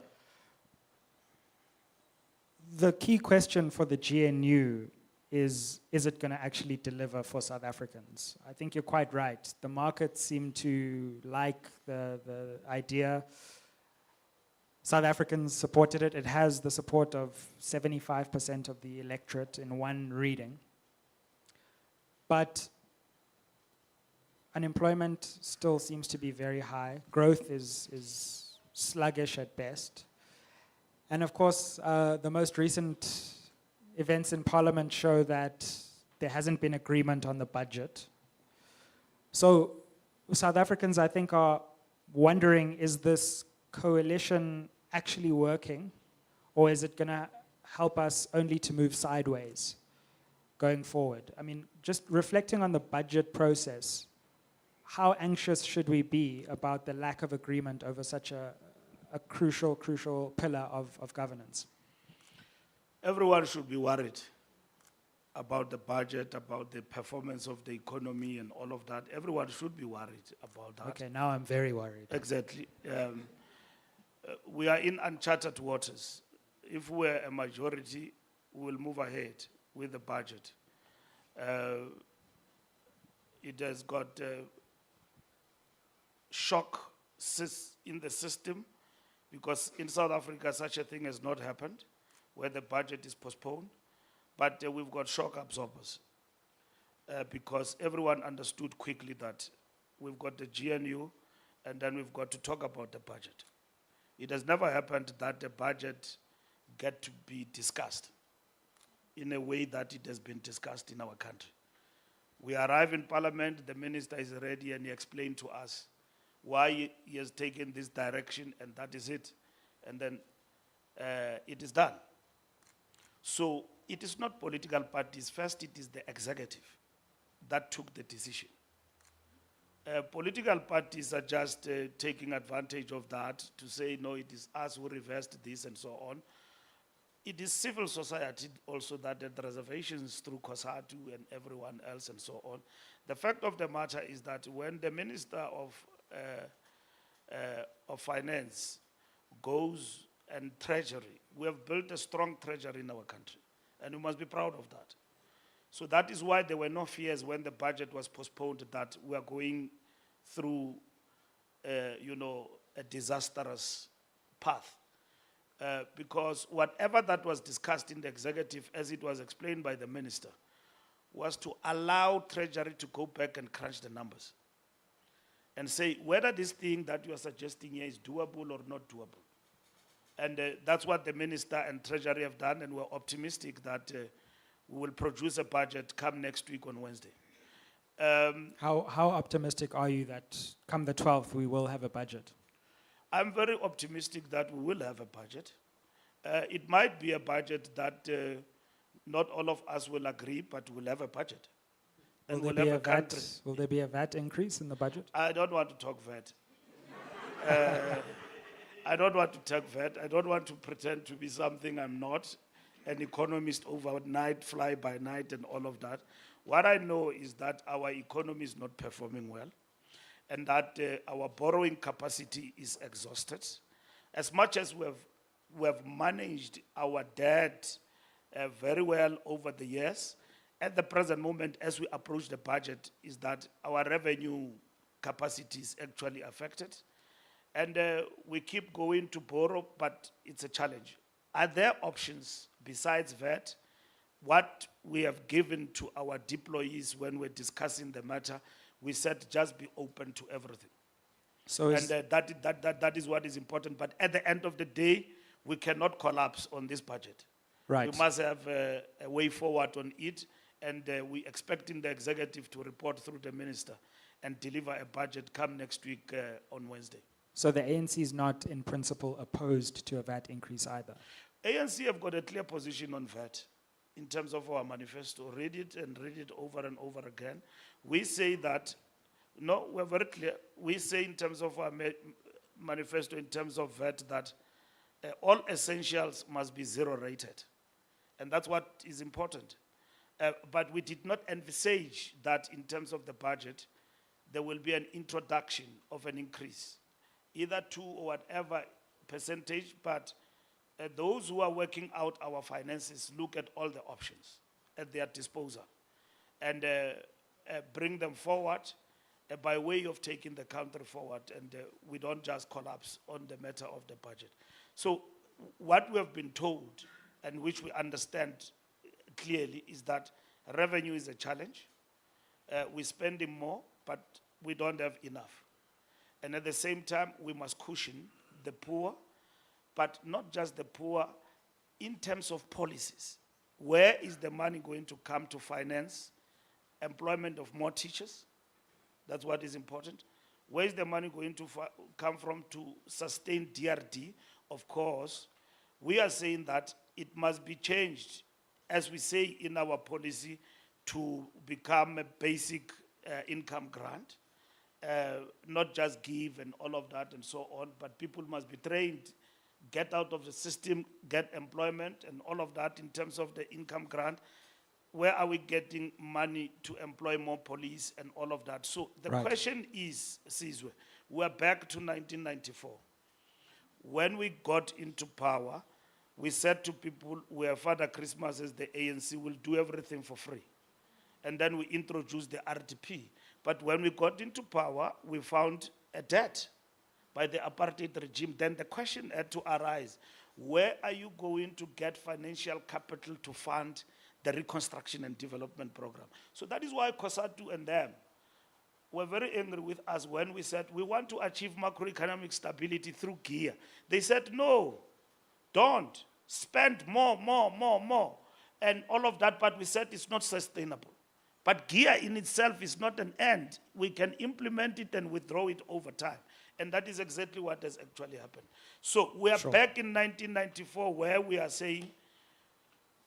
The key question for the GNU is it going to actually deliver for South Africans? I think you're quite right. The markets seem to like the idea. South Africans supported it. It has the support of 75% of the electorate in one reading. But unemployment still seems to be very high. Growth is sluggish at best. And of course, the most recent events in Parliament show that there hasn't been agreement on the budget. So South Africans, I think, are wondering, is this coalition actually working, or is it going to help us only to move sideways going forward? I mean, just reflecting on the budget process, how anxious should we be about the lack of agreement over such a crucial pillar of governance? Everyone should be worried about the budget, about the performance of the economy and all of that. Everyone should be worried about that. Okay, now I'm very worried. Exactly. We are in uncharted waters. If we're a majority, we will move ahead with the budget. It has got shock in the system, because in South Africa such a thing has not happened, where the budget is postponed, but we've got shock absorbers, because everyone understood quickly that we've got the GNU, and then we've got to talk about the budget. It has never happened that the budget get to be discussed in a way that it has been discussed in our country. We arrive in Parliament, the minister is ready, and he explained to us why he has taken this direction, and that is it. And then it is done. So it is not political parties. First, it is the executive that took the decision. Political parties are just taking advantage of that to say, no, it is us who reversed this and so on. It is civil society also that had reservations through COSATU and everyone else and so on. The fact of the matter is that when the Minister of Finance goes and Treasury, we have built a strong treasury in our country, and we must be proud of that. So that is why there were no fears when the budget was postponed that we are going through, a disastrous path. Because whatever that was discussed in the executive, as it was explained by the minister, was to allow Treasury to go back and crunch the numbers and say whether this thing that you are suggesting here is doable or not doable. And that's what the minister and Treasury have done, and we're optimistic that we will produce a budget come next week on Wednesday. How optimistic are you that come the 12th we will have a budget? I'm very optimistic that we will have a budget. It might be a budget that not all of us will agree, but we'll have a budget. And Will there be a VAT increase in the budget? I don't want to talk VAT. I don't want to talk VAT. I don't want to pretend to be something I'm not, an economist overnight, fly by night and all of that. What I know is that our economy is not performing well, and that our borrowing capacity is exhausted. As much as we have managed our debt very well over the years, at the present moment, as we approach the budget, is that our revenue capacity is actually affected. And we keep going to borrow, but it's a challenge. Are there options besides VAT? What we have given to our deployees when we're discussing the matter, we said just be open to everything. So that is what is important. But at the end of the day, we cannot collapse on this budget. Right. We must have a way forward on it, and we're expecting the executive to report through the minister and deliver a budget come next week on Wednesday. So the ANC is not in principle opposed to a VAT increase either? ANC have got a clear position on VAT in terms of our manifesto. Read it and read it over and over again. We say that, no, we're very clear. We say in terms of our manifesto, in terms of VAT, that all essentials must be zero rated. And that's what is important. But we did not envisage that in terms of the budget, there will be an introduction of an increase, either 2 or whatever percentage, but those who are working out our finances look at all the options at their disposal and bring them forward by way of taking the country forward, and we don't just collapse on the matter of the budget. So what we have been told, and which we understand clearly, is that revenue is a challenge. We're spending more, but we don't have enough. And at the same time, we must cushion the poor, but not just the poor, in terms of policies. Where is the money going to come to finance employment of more teachers? That's what is important. Where is the money going to come from to sustain DRD? Of course, we are saying that it must be changed, as we say in our policy, to become a basic income grant, not just give and all of that and so on, but people must be trained, get out of the system, get employment and all of that in terms of the income grant. Where are we getting money to employ more police and all of that? So the question is, Sizwe, we're back to 1994. When we got into power, we said to people, where Father Christmas as the ANC will do everything for free. And then we introduced the RDP. But when we got into power, we found a debt by the apartheid regime. Then the question had to arise, where are you going to get financial capital to fund the reconstruction and development program? So that is why COSATU and them were very angry with us when we said, we want to achieve macroeconomic stability through GEAR. They said, no, don't. Spend more, and all of that, but we said it's not sustainable. But GEAR in itself is not an end. We can implement it and withdraw it over time. And that is exactly what has actually happened. So we are back in 1994 where we are saying,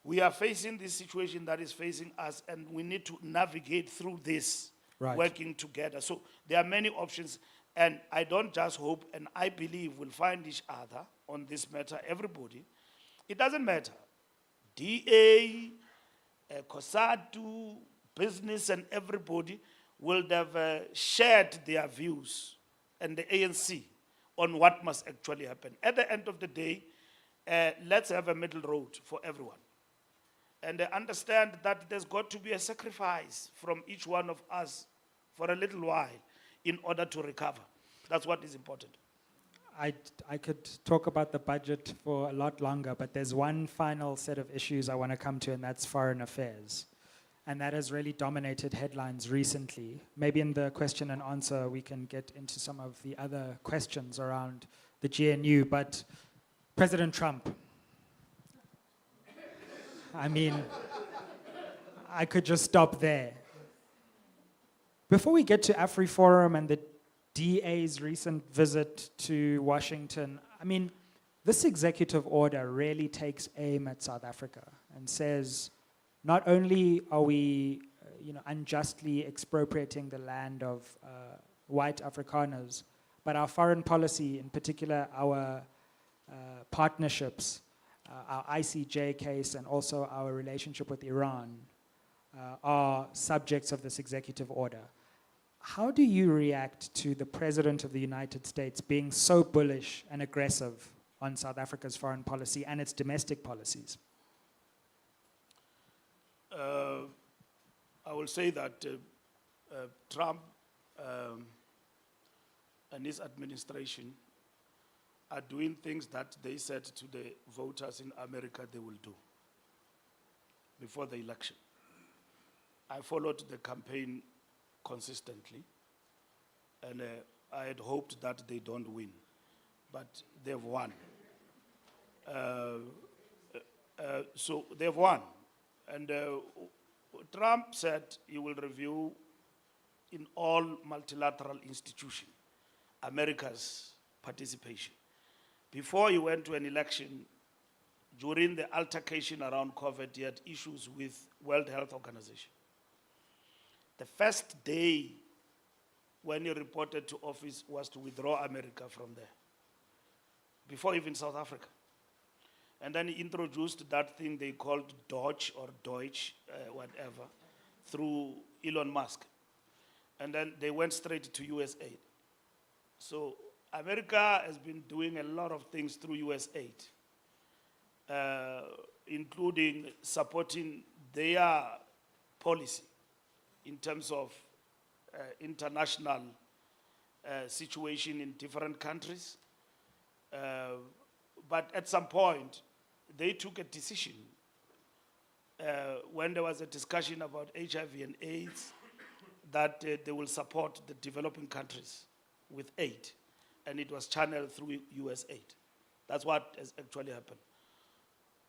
we are facing this situation that is facing us, and we need to navigate through this, working together. So there are many options, and I don't just hope, and I believe we'll find each other on this matter, everybody. It doesn't matter. DA, COSATU, business, and everybody will have shared their views, and the ANC, on what must actually happen. At the end of the day, let's have a middle road for everyone. And understand that there's got to be a sacrifice from each one of us for a little while in order to recover. That's what is important. I could talk about the budget for a lot longer, but there's one final set of issues I want to come to, and that's foreign affairs. And that has really dominated headlines recently. Maybe in the question and answer, we can get into some of the other questions around the GNU, but President Trump, I mean, I could just stop there. Before we get to AfriForum and the DA's recent visit to Washington, I mean, this executive order really takes aim at South Africa and says, not only are we unjustly expropriating the land of white Afrikaners, but our foreign policy, in particular our partnerships, our ICJ case, and also our relationship with Iran are subjects of this executive order. How do you react to the President of the United States being so bullish and aggressive on South Africa's foreign policy and its domestic policies? I will say that Trump and his administration are doing things that they said to the voters in America they will do before the election. I followed the campaign consistently, and I had hoped that they don't win, but they've won. So they've won. And Trump said he will review in all multilateral institutions America's participation. Before he went to an election, during the altercation around COVID, he had issues with World Health Organization. The first day when he reported to office was to withdraw America from there, before even South Africa. And then he introduced that thing they called Dodge or Deutsch, whatever, through Elon Musk. And then they went straight to US aid. So America has been doing a lot of things through US aid, including supporting their policy in terms of international situation in different countries. But at some point, they took a decision when there was a discussion about HIV and AIDS that they will support the developing countries with aid, and it was channeled through US aid. That's what has actually happened.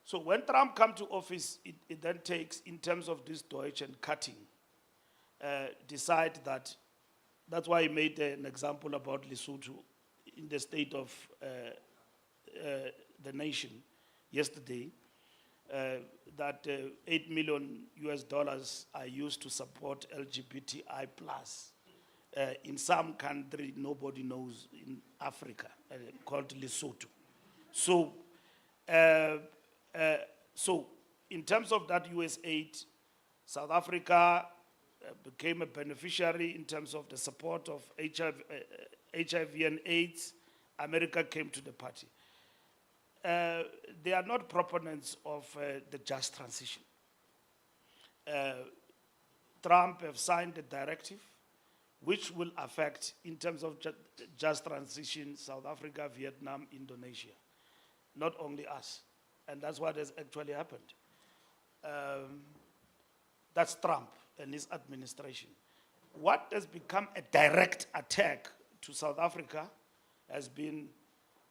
So when Trump comes to office, it then takes, in terms of this Deutsch and cutting, decide that, that's why he made an example about Lesotho in the State of the Nation yesterday, that $8 million are used to support LGBTI plus. In some country, nobody knows in Africa, called Lesotho. So, so in terms of that US aid, South Africa became a beneficiary in terms of the support of HIV and AIDS. America came to the party. They are not proponents of the just transition. Trump have signed a directive which will affect, in terms of just transition, South Africa, Vietnam, Indonesia, not only us. And that's what has actually happened. That's Trump and his administration. What has become a direct attack to South Africa has been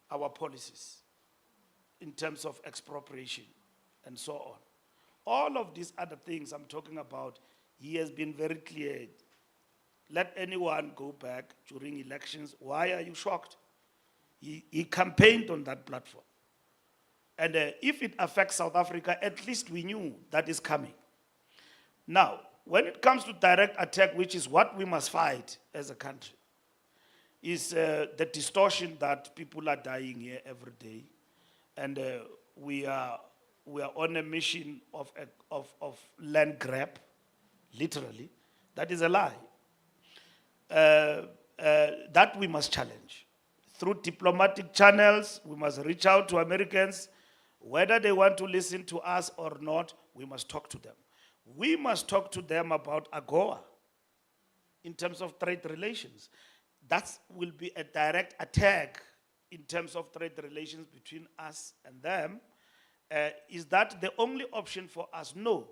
our policies in terms of expropriation and so on. All of these other things I'm talking about, he has been very clear. Let anyone go back during elections. Why are you shocked? He campaigned on that platform. And if it affects South Africa, at least we knew that is coming. Now, when it comes to direct attack, which is what we must fight as a country, is the distortion that people are dying here every day. And we are on a mission of land grab, literally. That is a lie. That we must challenge. Through diplomatic channels, we must reach out to Americans. Whether they want to listen to us or not, we must talk to them. We must talk to them about AGOA in terms of trade relations. That will be a direct attack in terms of trade relations between us and them. Is that the only option for us? No.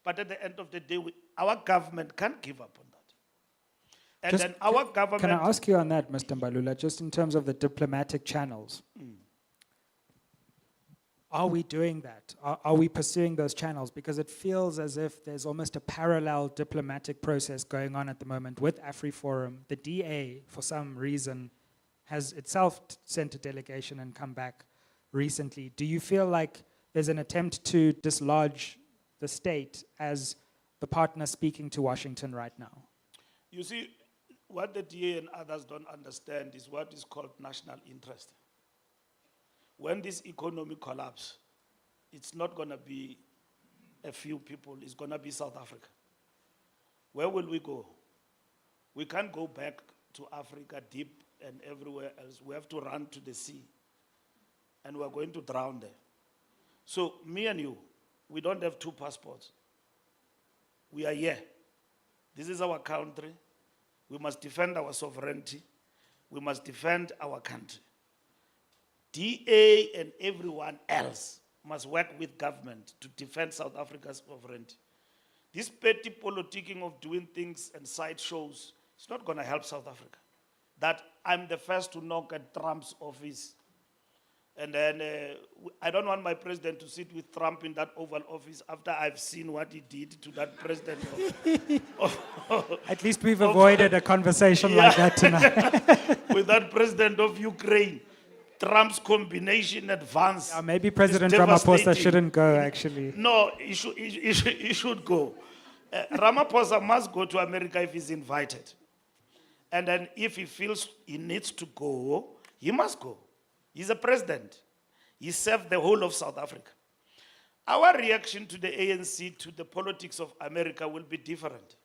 But at the end of the day, our government can't give up on that. And Just then our government... Can I ask you on that, Mr. Mbalula, just in terms of the diplomatic channels? Are we doing that? Are we pursuing those channels? Because it feels as if there's almost a parallel diplomatic process going on at the moment with AfriForum. The DA, for some reason, has itself sent a delegation and come back recently. Do you feel like there's an attempt to dislodge the state as the partner speaking to Washington right now? You see, what the DA and others don't understand is what is called national interest. When this economy collapses, it's not going to be a few people, it's going to be South Africa. Where will we go? We can't go back to Africa deep and everywhere else. We have to run to the sea, and we're going to drown there. So me and you, we don't have two passports. We are here. This is our country. We must defend our sovereignty. We must defend our country. DA and everyone else must work with government to defend South Africa's sovereignty. This petty politicking of doing things and sideshows is not going to help South Africa. That I'm the first to knock at Trump's office. And then I don't want my president to sit with Trump in that Oval Office after I've seen what he did to that president. At least we've avoided a conversation like that tonight. With that president of Ukraine. Trump's combination advance. Maybe President Ramaphosa shouldn't go, actually. No, he should go. Ramaphosa must go to America if he's invited. And then if he feels he needs to go, he must go. He's a president. He served the whole of South Africa. Our reaction to the ANC, to the politics of America will be different.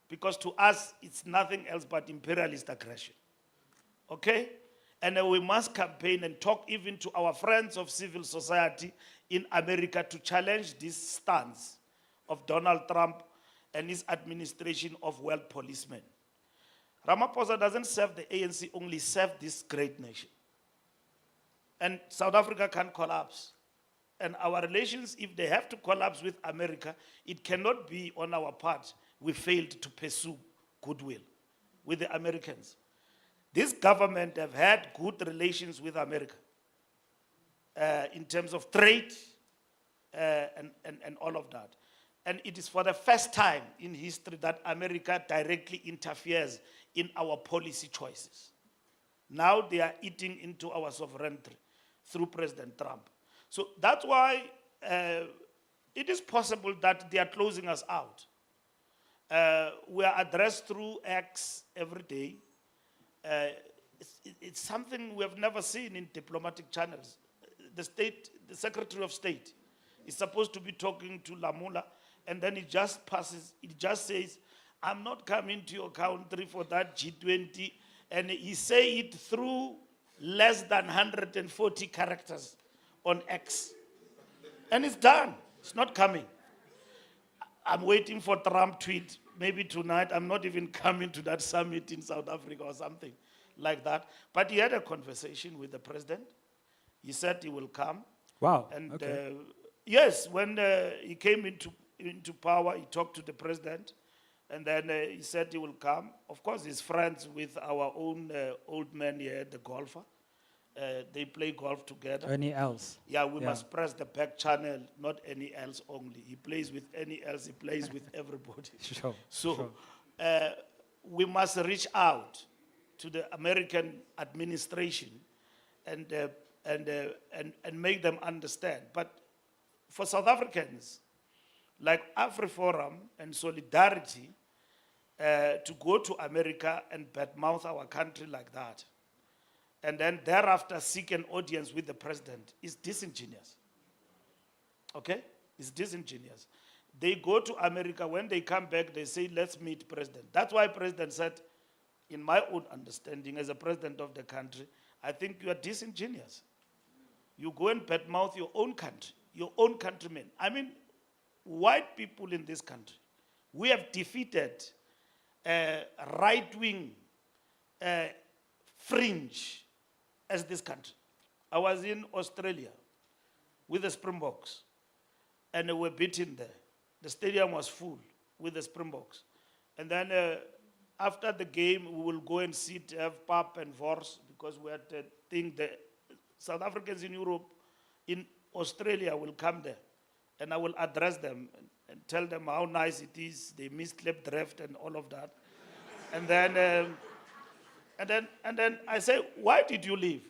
Because to us, it's nothing else but imperialist aggression. Okay? And we must campaign and talk even to our friends of civil society in America to challenge this stance of Donald Trump and his administration of world policemen. Ramaphosa doesn't serve the ANC, only serve this great nation. And South Africa can collapse. And our relations, if they have to collapse with America, it cannot be on our part. We failed to pursue goodwill with the Americans. This government have had good relations with America in terms of trade and all of that. And it is for the first time in history that America directly interferes in our policy choices. Now they are eating into our sovereignty through President Trump. So that's why it is possible that they are closing us out. We are addressed through X every day. It's something we have never seen in diplomatic channels. The Secretary of State is supposed to be talking to Lamula, and then it just passes, it just says, I'm not coming to your country for that G20, and he say it through less than 140 characters on X. And it's done, it's not coming. I'm waiting for Trump tweet, maybe tonight. I'm not even coming to that summit in South Africa or something like that. But he had a conversation with the president. He said he will come. Wow, And okay. yes, when he came into power, he talked to the president. And then he said he will come. Of course, he's friends with our own old man here, the golfer. They play golf together. Any else? Yeah, we must press the back channel, not any else only. He plays with any else, he plays with everybody. Sure. So sure. We must reach out to the American administration and make them understand. But for South Africans, like AfriForum and Solidarity, to go to America and badmouth our country like that, and then thereafter seek an audience with the president, is disingenuous. Okay? It's disingenuous. They go to America, when they come back, they say, let's meet president. That's why president said, in my own understanding, as a president of the country, I think you are disingenuous. You go and badmouth your own country, your own countrymen. I mean, white people in this country, we have defeated right-wing fringe as this country. I was in Australia with the Springboks, and they were beaten there. The stadium was full with the Springboks. And then after the game, we will go and sit, have pap and wors, because we had to think the South Africans in Europe, in Australia will come there. And I will address them and tell them how nice it is. They missed clip draft and all of that. And then I say, why did you leave?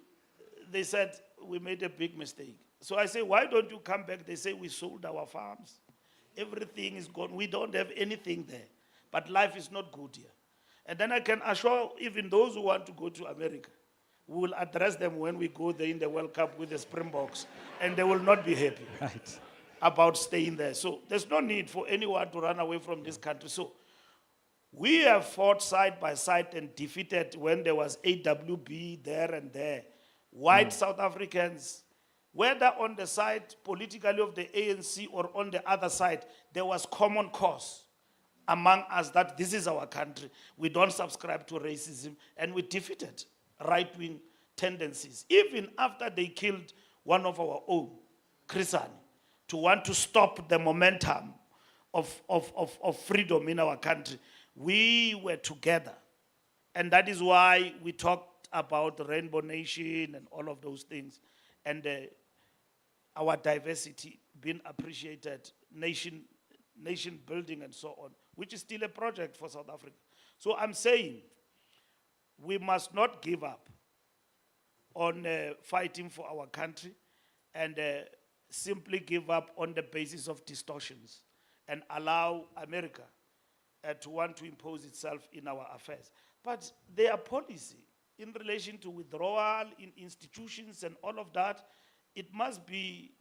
They said, we made a big mistake. So I say, why don't you come back? They say, we sold our farms. Everything is gone. We don't have anything there. But life is not good here. And then I can assure even those who want to go to America, we will address them when we go there in the World Cup with the Springboks, and they will not be happy about staying there. So there's no need for anyone to run away from this country. So we have fought side by side and defeated when there was AWB there and there. White South Africans, whether on the side politically of the ANC or on the other side, there was common cause among us that this is our country. We don't subscribe to racism, and we defeated right-wing tendencies. Even after they killed one of our own, Chrisani, to want to stop the momentum of freedom in our country, we were together. And that is why we talked about the Rainbow Nation and all of those things. And our diversity being appreciated, nation building and so on, which is still a project for South Africa. So I'm saying we must not give up on fighting for our country and simply give up on the basis of distortions and allow America to want to impose itself in our affairs. But their policy in relation to withdrawal in institutions and all of that it must be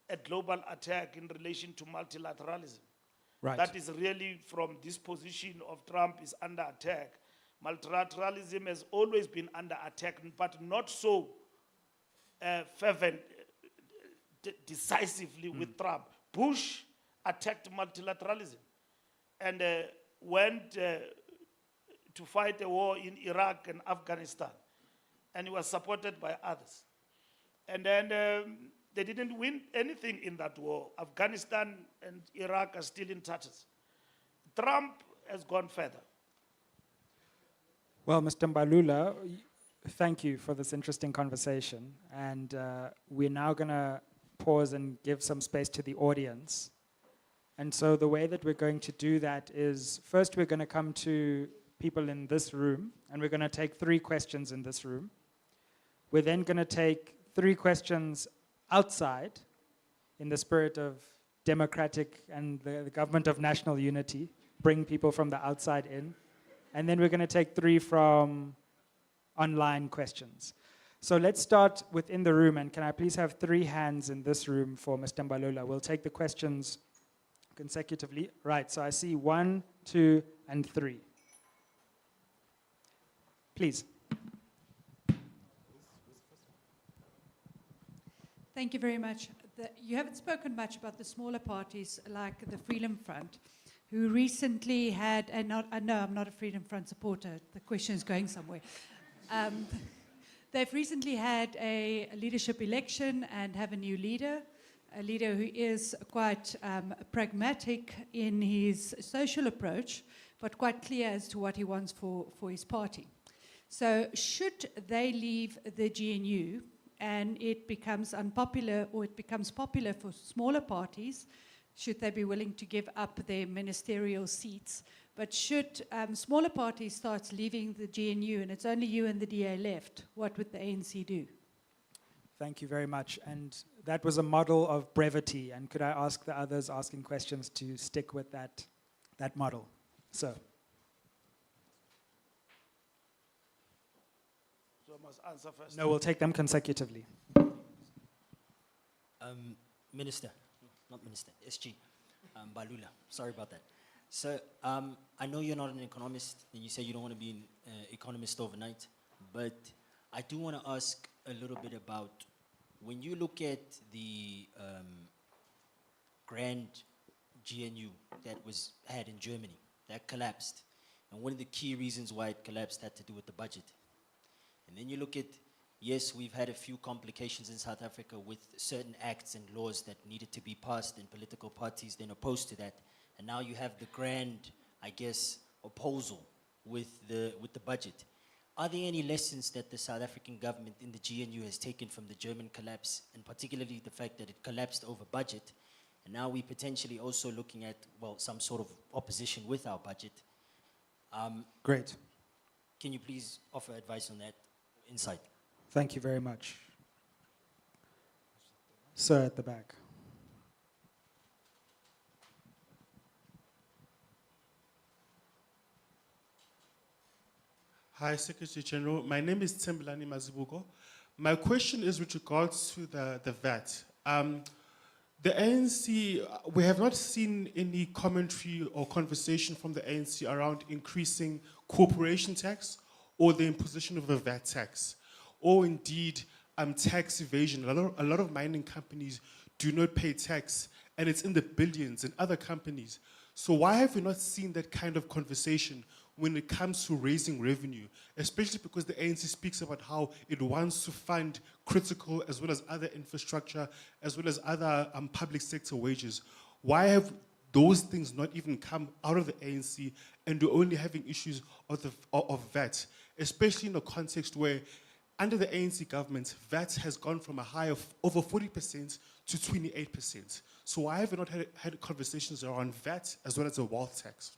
a global attack in relation to multilateralism. Right. That is really from this position of Trump is under attack. Multilateralism has always been under attack, but not so fervent, decisively with Trump. Bush attacked multilateralism and went to fight a war in Iraq and Afghanistan, and he was supported by others. And then they didn't win anything in that war. Afghanistan and Iraq are still in tatters. Trump has gone further. Well, Mr. Mbalula, thank you for this interesting conversation. And we're now going to pause and give some space to the audience. And so the way that we're going to do that is, first we're going to come to people in this room, and we're going to take 3 questions in this room. We're then going to take 3 questions outside in the spirit of democratic and the government of national unity, bring people from the outside in. And then we're going to take 3 from online questions. So let's start within the room, and can I please have 3 hands in this room for Mr. Mbalula? We'll take the questions consecutively. Right, so I see 1, 2, and 3. Please. Thank you very much. You haven't spoken much about the smaller parties like the Freedom Front, who recently had, and no, I'm not a Freedom Front supporter, the question is going somewhere. They've recently had a leadership election and have a new leader, a leader who is quite pragmatic in his social approach, but quite clear as to what he wants for his party. So should they leave the GNU and it becomes unpopular, or it becomes popular for smaller parties, should they be willing to give up their ministerial seats? But should smaller parties start leaving the GNU and it's only you and the DA left, what would the ANC do? Thank you very much. And that was a model of brevity. And could I ask the others asking questions to stick with that model? So. So I must answer first. No, we'll take them consecutively. Minister, not Minister, SG, Mbalula, sorry about that. So I know you're not an economist, and you say you don't want to be an economist overnight, but I do want to ask a little bit about, when you look at the grand GNU that was had in Germany, that collapsed, and one of the key reasons why it collapsed had to do with the budget. And then you look at, yes, we've had a few complications in South Africa with certain acts and laws that needed to be passed, and political parties then opposed to that. And now you have the grand, I guess, opposal with the budget. Are there any lessons that the South African government in the GNU has taken from the German collapse, and particularly the fact that it collapsed over budget, and now we're potentially also looking at, well, some sort of opposition with our budget? Great. Can you please offer advice on that, insight? Thank you very much. Sir at the back. Hi, Secretary General. My name is Tembelani Mazibuko. My question is with regards to the VAT. The ANC, we have not seen any commentary or conversation from the ANC around increasing corporation tax or the imposition of a VAT tax, or indeed tax evasion. A lot of mining companies do not pay tax, and it's in the billions in other companies. So why have we not seen that kind of conversation when it comes to raising revenue, especially because the ANC speaks about how it wants to fund critical as well as other infrastructure, as well as other public sector wages? Why have those things not even come out of the ANC, and we're only having issues of VAT, especially in a context where under the ANC government, VAT has gone from a high of over 40% to 28%. So why have we not had conversations around VAT as well as a wealth tax?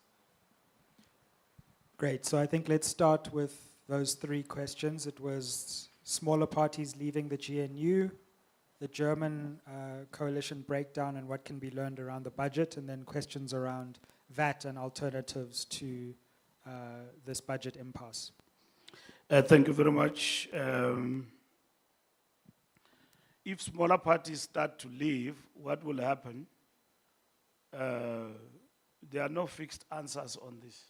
Great. So I think let's start with those 3 questions. It was smaller parties leaving the GNU, the German coalition breakdown and what can be learned around the budget, and then questions around VAT and alternatives to this budget impasse. Thank you very much. if smaller parties start to leave, what will happen? There are no fixed answers on this.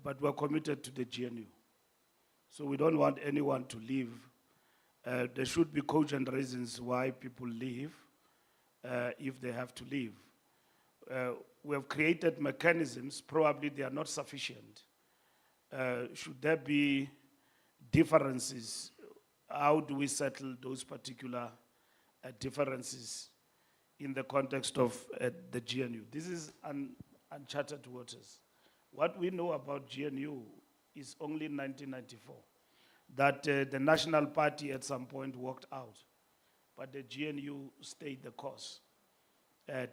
But we're committed to the GNU. So we don't want anyone to leave. There should be cogent reasons why people leave if they have to leave. We have created mechanisms, probably they are not sufficient. Should there be differences, how do we settle those particular differences in the context of the GNU? This is uncharted waters. What we know about GNU is only 1994, that the National Party at some point walked out, but the GNU stayed the course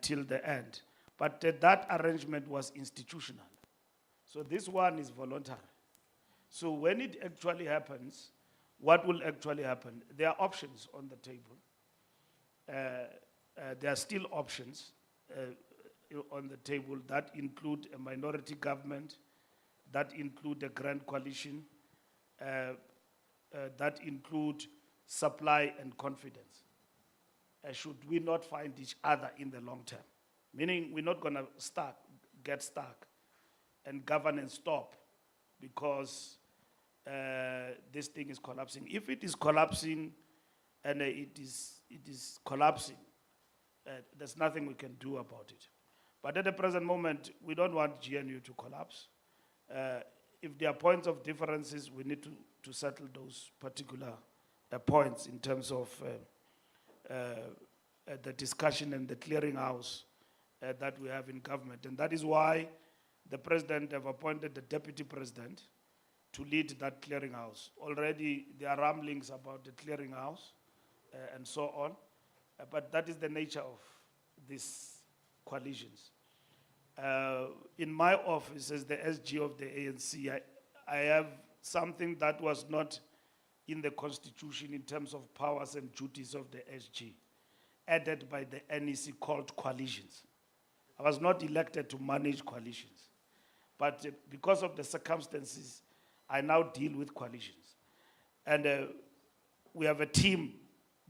till the end. But that arrangement was institutional. So this one is voluntary. So when it actually happens, what will actually happen? There are options on the table. There are still options on the table that include a minority government, that include a grand coalition, that include supply and confidence. Should we not find each other in the long term? Meaning we're not going to get stuck and governance stop because this thing is collapsing. If it is collapsing and it is collapsing, there's nothing we can do about it. But at the present moment, we don't want GNU to collapse. If there are points of differences, we need to settle those particular points in terms of the discussion and the clearinghouse that we have in government. And that is why the president have appointed the deputy president to lead that clearinghouse. Already there are rumblings about the clearinghouse and so on, but that is the nature of these coalitions. In my office as the SG of the ANC, I have something that was not in the constitution in terms of powers and duties of the SG, added by the NEC called coalitions. I was not elected to manage coalitions, but because of the circumstances, I now deal with coalitions. And we have a team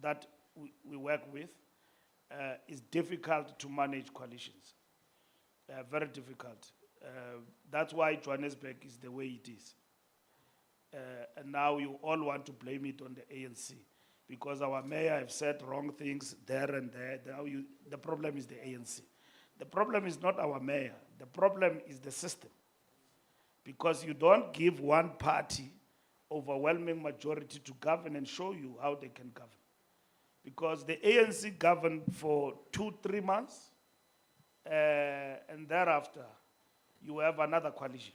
that we work with. It's difficult to manage coalitions, very difficult. That's why Johannesburg is the way it is. And now you all want to blame it on the ANC because our mayor have said wrong things there and there. The problem is the ANC. The problem is not our mayor. The problem is the system. Because you don't give one party overwhelming majority to govern and show you how they can govern. Because the ANC governed for 2-3 months, and thereafter you have another coalition.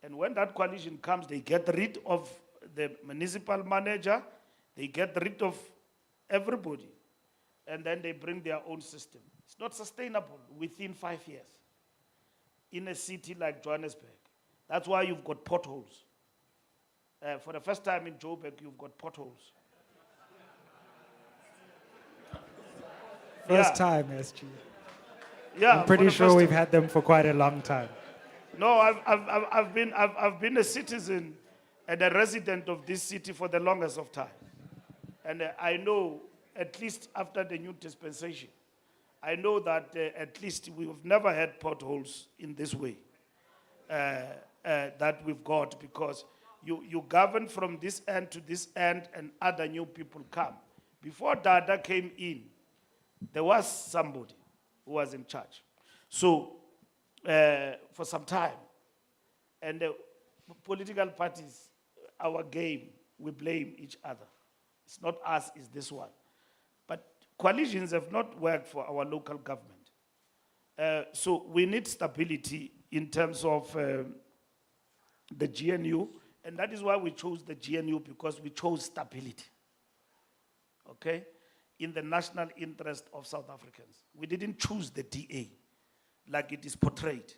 And when that coalition comes, they get rid of the municipal manager, they get rid of everybody, and then they bring their own system. It's not sustainable within 5 years in a city like Johannesburg. That's why you've got potholes. For the first time in Joburg, you've got potholes. First time, SG. Yeah, I'm pretty sure we've had them for quite a long time. No, I've been a citizen and a resident of this city for the longest of time. And I know, at least after the new dispensation, I know that at least we've never had potholes in this way that we've got, because you govern from this end to this end and other new people come. Before Dada came in, there was somebody who was in charge. So for some time, and the political parties, our game, we blame each other. It's not us, it's this one. But coalitions have not worked for our local government. So we need stability in terms of the GNU, and that is why we chose the GNU, because we chose stability, okay, in the national interest of South Africans. We didn't choose the DA like it is portrayed,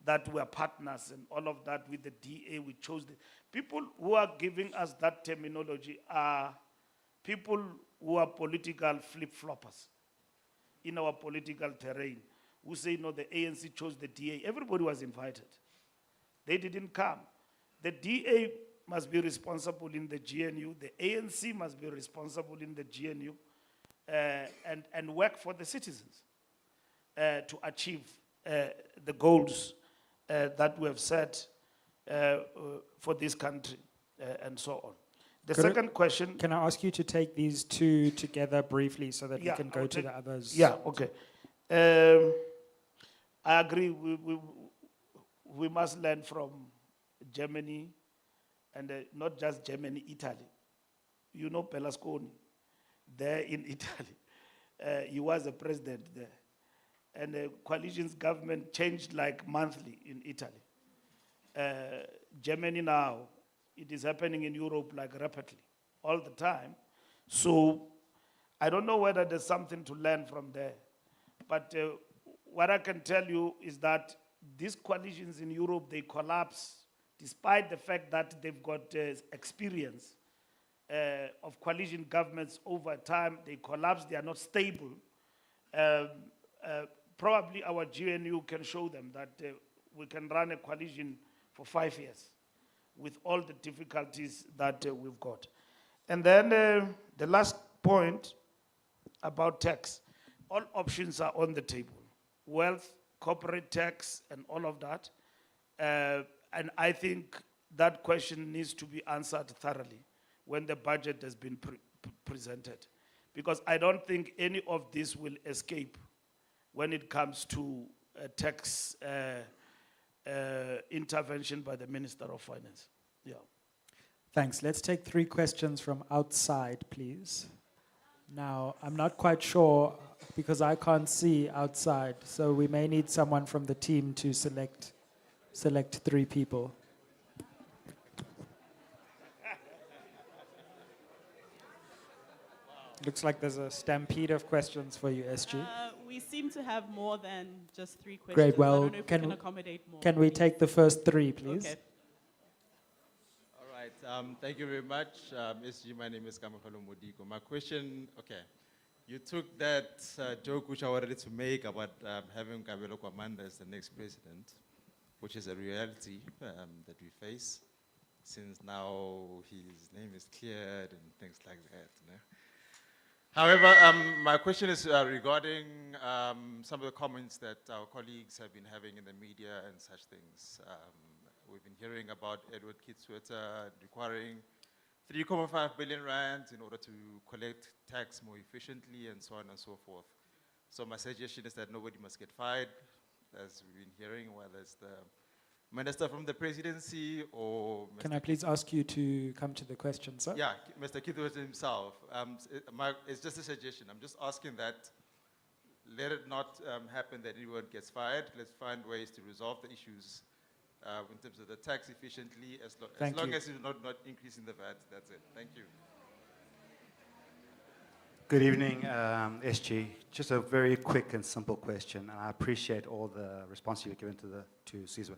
that we are partners and all of that with the DA. We chose the people who are giving us that terminology are people who are political flip-floppers in our political terrain, who say, no, the ANC chose the DA. Everybody was invited. They didn't come. The DA must be responsible in the GNU, the ANC must be responsible in the GNU, and work for the citizens to achieve the goals that we have set for this country and so on. The second question... Can I ask you to take these two together briefly so that we can go to the others? Yeah, okay. I agree, we must learn from Germany, and not just Germany, Italy. You know Berlusconi, there in Italy. He was a president there. And the coalition's government changed like monthly in Italy. Germany now, it is happening in Europe like rapidly, all the time. So I don't know whether there's something to learn from there. But what I can tell you is that these coalitions in Europe, they collapse despite the fact that they've got experience of coalition governments over time. They collapse, they are not stable. Probably our GNU can show them that we can run a coalition for 5 years with all the difficulties that we've got. And then the last point about tax. All options are on the table. Wealth, corporate tax, and all of that. And I think that question needs to be answered thoroughly when the budget has been presented. Because I don't think any of this will escape when it comes to tax intervention by the Minister of Finance. Yeah. Thanks. Let's take 3 questions from outside, please. Now, I'm not quite sure because I can't see outside, so we may need someone from the team to select 3 people. Looks like there's a stampede of questions for you, SG. We seem to have more than just 3 questions. Great. Well, I don't know if we can accommodate more. Can we take the first 3, please? Okay. All right. Thank you very much, SG. My name is Kamefalo Modiko. My question, okay. You took that joke which I wanted to make about having Kabelo Kwamanda as the next president, which is a reality that we face, since now his name is cleared and things like that. You know? However, my question is regarding some of the comments that our colleagues have been having in the media and such things. We've been hearing about Edward Kitsweta requiring 3.5 billion rands in order to collect tax more efficiently and so on and so forth. So my suggestion is that nobody must get fired, as we've been hearing, whether it's the minister from the presidency or... Can I please ask you to come to the question, sir? Yeah, Mr. Kitsweta himself. It's just a suggestion. I'm just asking that let it not happen that anyone gets fired. Let's find ways to resolve the issues in terms of the tax efficiently, as long as it's not increasing the VAT. That's it. Thank you. Good evening, SG. Just a very quick and simple question, and I appreciate all the response you've given to Sizwe.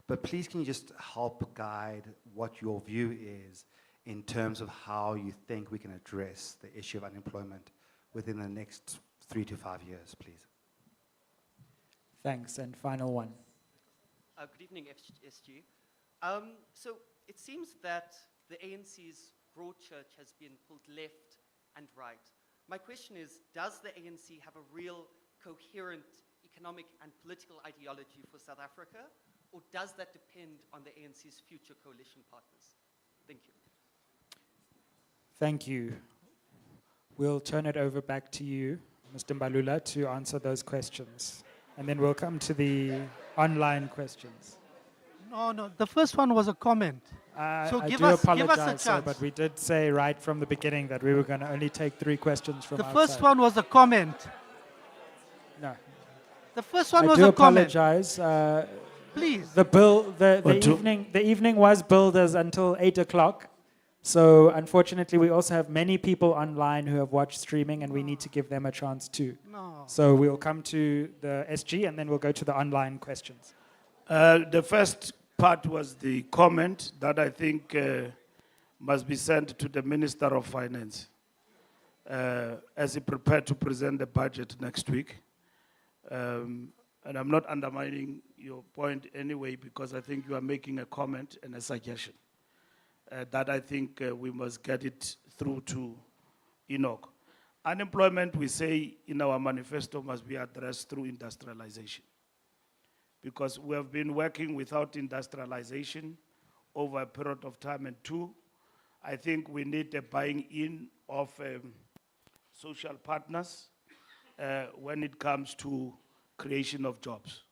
But please, can you just help guide what your view is in terms of how you think we can address the issue of unemployment within the next 3 to 5 years, please? Thanks, and final one. Good evening, SG. So it seems that the ANC's broad church has been pulled left and right. My question is, does the ANC have a real coherent economic and political ideology for South Africa, or does that depend on the ANC's future coalition partners? Thank you. Thank you. We'll turn it over back to you, Mr. Mbalula, to answer those questions. And then we'll come to the online questions. No, the first one was a comment. So I give do us apologize, a chance. sir, but we did say right from the beginning that we were going to only take 3 questions from The outside. first one was a comment. No. The first one I was do a comment. apologize. Please. The evening was billed as until 8 o'clock. So unfortunately, we also have many people online who have watched streaming, and we need to give them a chance too. No. So we'll come to the SG, and then we'll go to the online questions. The first part was the comment that I think must be sent to the Minister of Finance as he prepared to present the budget next week. And I'm not undermining your point anyway, because I think you are making a comment and a suggestion. that I think we must get it through to Enoch. Unemployment, we say in our manifesto, must be addressed through industrialization. Because we have been working without industrialization over a period of time. And two, I think we need a buying in of social partners when it comes to creation of jobs.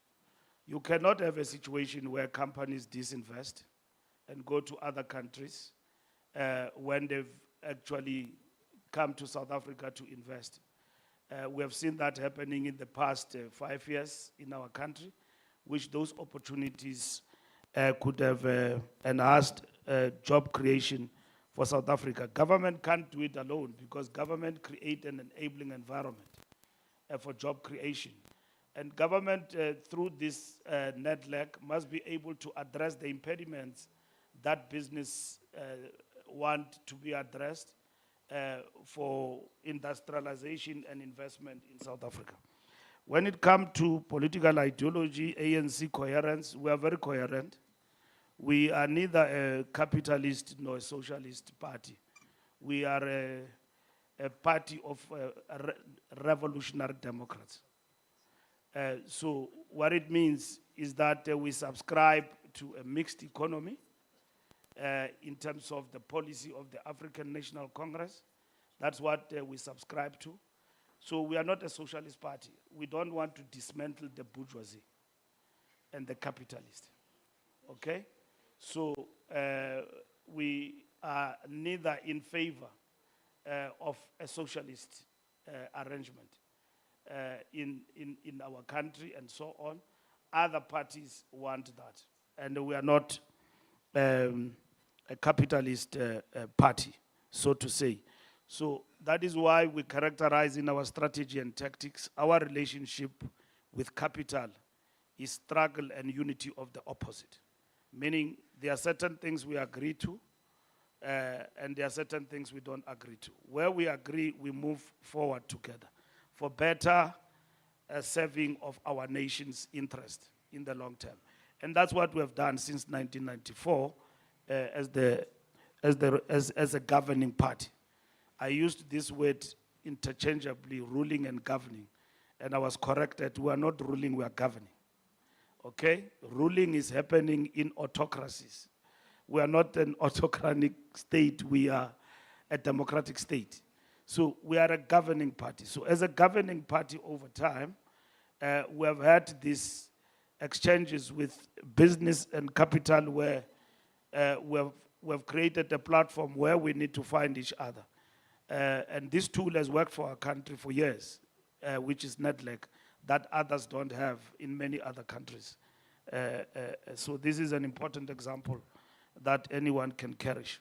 You cannot have a situation where companies disinvest and go to other countries when they've actually come to South Africa to invest. We have seen that happening in the past 5 years in our country, which those opportunities could have enhanced job creation for South Africa. Government can't do it alone because government create an enabling environment for job creation. And government, through this network, must be able to address the impediments that business want to be addressed for industrialization and investment in South Africa. When it comes to political ideology, ANC coherence, we are very coherent. We are neither a capitalist nor a socialist party. We are a party of revolutionary democrats. So what it means is that we subscribe to a mixed economy in terms of the policy of the African National Congress. That's what we subscribe to. So we are not a socialist party. We don't want to dismantle the bourgeoisie and the capitalist, okay? So we are neither in favor of a socialist arrangement in our country and so on. Other parties want that. And we are not a capitalist party, so to say. So that is why we characterize in our strategy and tactics, our relationship with capital is struggle and unity of the opposite. Meaning there are certain things we agree to, and there are certain things we don't agree to. Where we agree, we move forward together for better serving of our nation's interest in the long term. And that's what we have done since 1994 as a governing party. I used this word interchangeably, ruling and governing, and I was corrected. We are not ruling, we are governing. Okay? Ruling is happening in autocracies. We are not an autocratic state, we are a democratic state. So we are a governing party. So as a governing party over time, we have had these exchanges with business and capital where we have created a platform where we need to find each other. And this tool has worked for our country for years, which is network, that others don't have in many other countries. So this is an important example that anyone can cherish.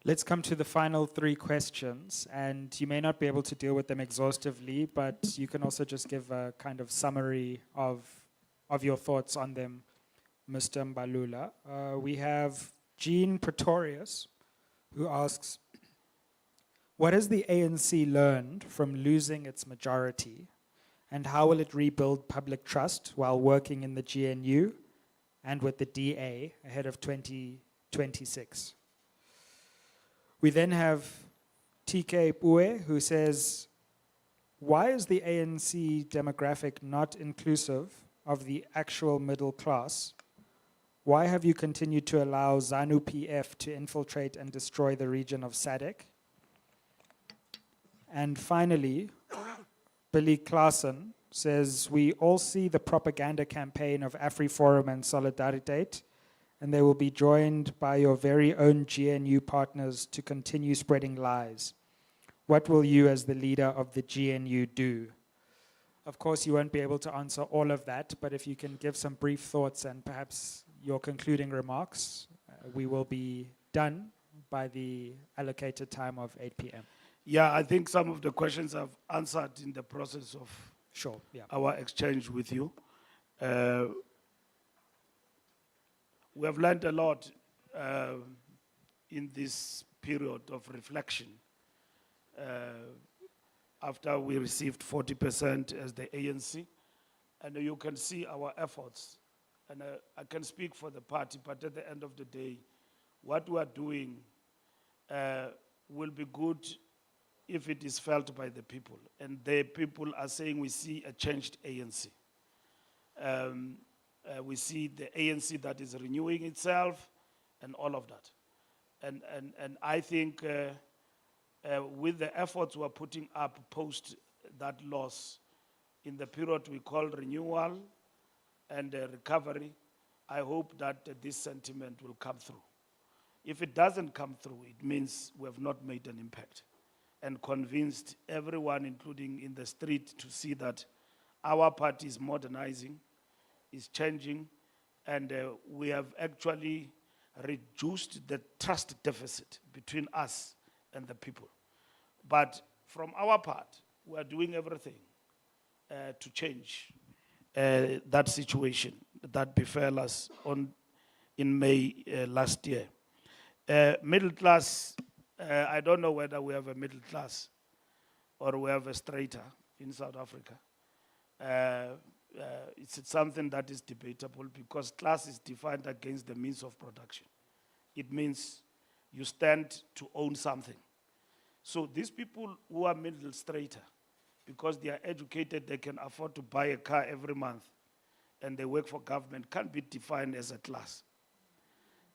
Let's come to the final 3 questions, and you may not be able to deal with them exhaustively, but you can also just give a kind of summary of your thoughts on them, Mr. Mbalula. We have Jean Pretorius, who asks, what has the ANC learned from losing its majority, and how will it rebuild public trust while working in the GNU and with the DA ahead of 2026? We then have TK Pue, who says, why is the ANC demographic not inclusive of the actual middle class? Why have you continued to allow ZANU-PF to infiltrate and destroy the region of SADC? And finally, Billy Klaassen says, we all see the propaganda campaign of AfriForum and Solidariteit, and they will be joined by your very own GNU partners to continue spreading lies. What will you as the leader of the GNU do? Of course, you won't be able to answer all of that, but if you can give some brief thoughts and perhaps your concluding remarks, we will be done by the allocated time of 8 p.m. Yeah, I think some of the questions I've answered in the process of our exchange with you. We have learned a lot in this period of reflection after we received 40% as the ANC. And you can see our efforts. And I can speak for the party, but at the end of the day, what we are doing will be good if it is felt by the people. And the people are saying we see a changed ANC. We see the ANC that is renewing itself and all of that. And I think with the efforts we're putting up post that loss in the period we call renewal and recovery, I hope that this sentiment will come through. If it doesn't come through, it means we have not made an impact and convinced everyone, including in the street, to see that our party is modernizing, is changing, and we have actually reduced the trust deficit between us and the people. But from our part, we are doing everything to change that situation that befell us in May last year. Middle class, I don't know whether we have a middle class or we have a straighter in South Africa. It's something that is debatable because class is defined against the means of production. It means you stand to own something. So these people who are middle straighter, because they are educated, they can afford to buy a car every month, and they work for government, can't be defined as a class.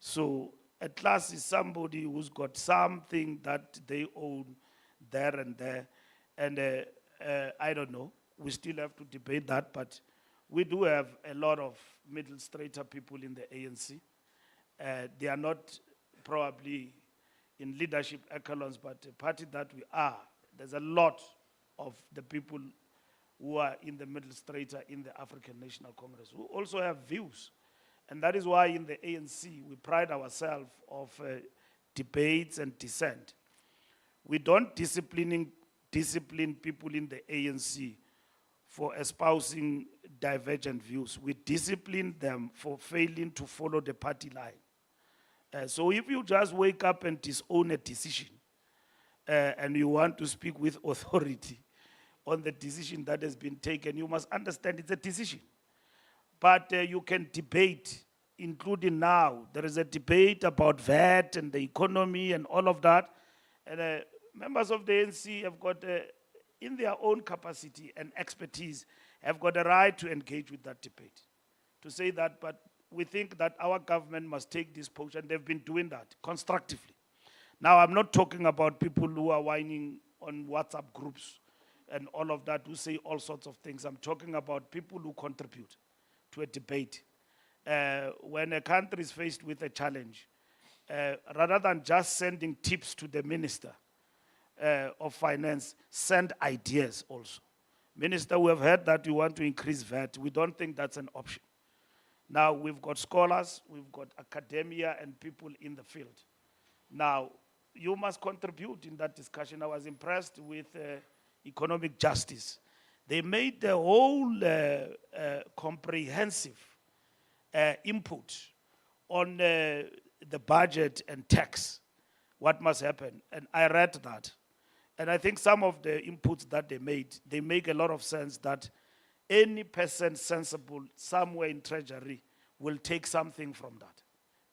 So a class is somebody who's got something that they own there and there. And I don't know, we still have to debate that, but we do have a lot of middle straighter people in the ANC. They are not probably in leadership echelons, but the party that we are, there's a lot of the people who are in the middle straighter in the African National Congress who also have views. And that is why in the ANC we pride ourselves of debates and dissent. We don't discipline people in the ANC for espousing divergent views. We discipline them for failing to follow the party line. So if you just wake up and disown a decision and you want to speak with authority on the decision that has been taken, you must understand it's a decision. But you can debate, including now. There is a debate about VAT and the economy and all of that. And members of the ANC have got, in their own capacity and expertise, have got a right to engage with that debate. To say that, but we think that our government must take this approach, and they've been doing that constructively. Now, I'm not talking about people who are whining on WhatsApp groups and all of that, who say all sorts of things. I'm talking about people who contribute to a debate. When a country is faced with a challenge, rather than just sending tips to the Minister of Finance, send ideas also. Minister, we have heard that you want to increase VAT. We don't think that's an option. Now, we've got scholars, we've got academia and people in the field. Now, you must contribute in that discussion. I was impressed with economic justice. They made the whole comprehensive input on the budget and tax, what must happen. And I read that. And I think some of the inputs that they make a lot of sense, that any person sensible somewhere in Treasury will take something from that.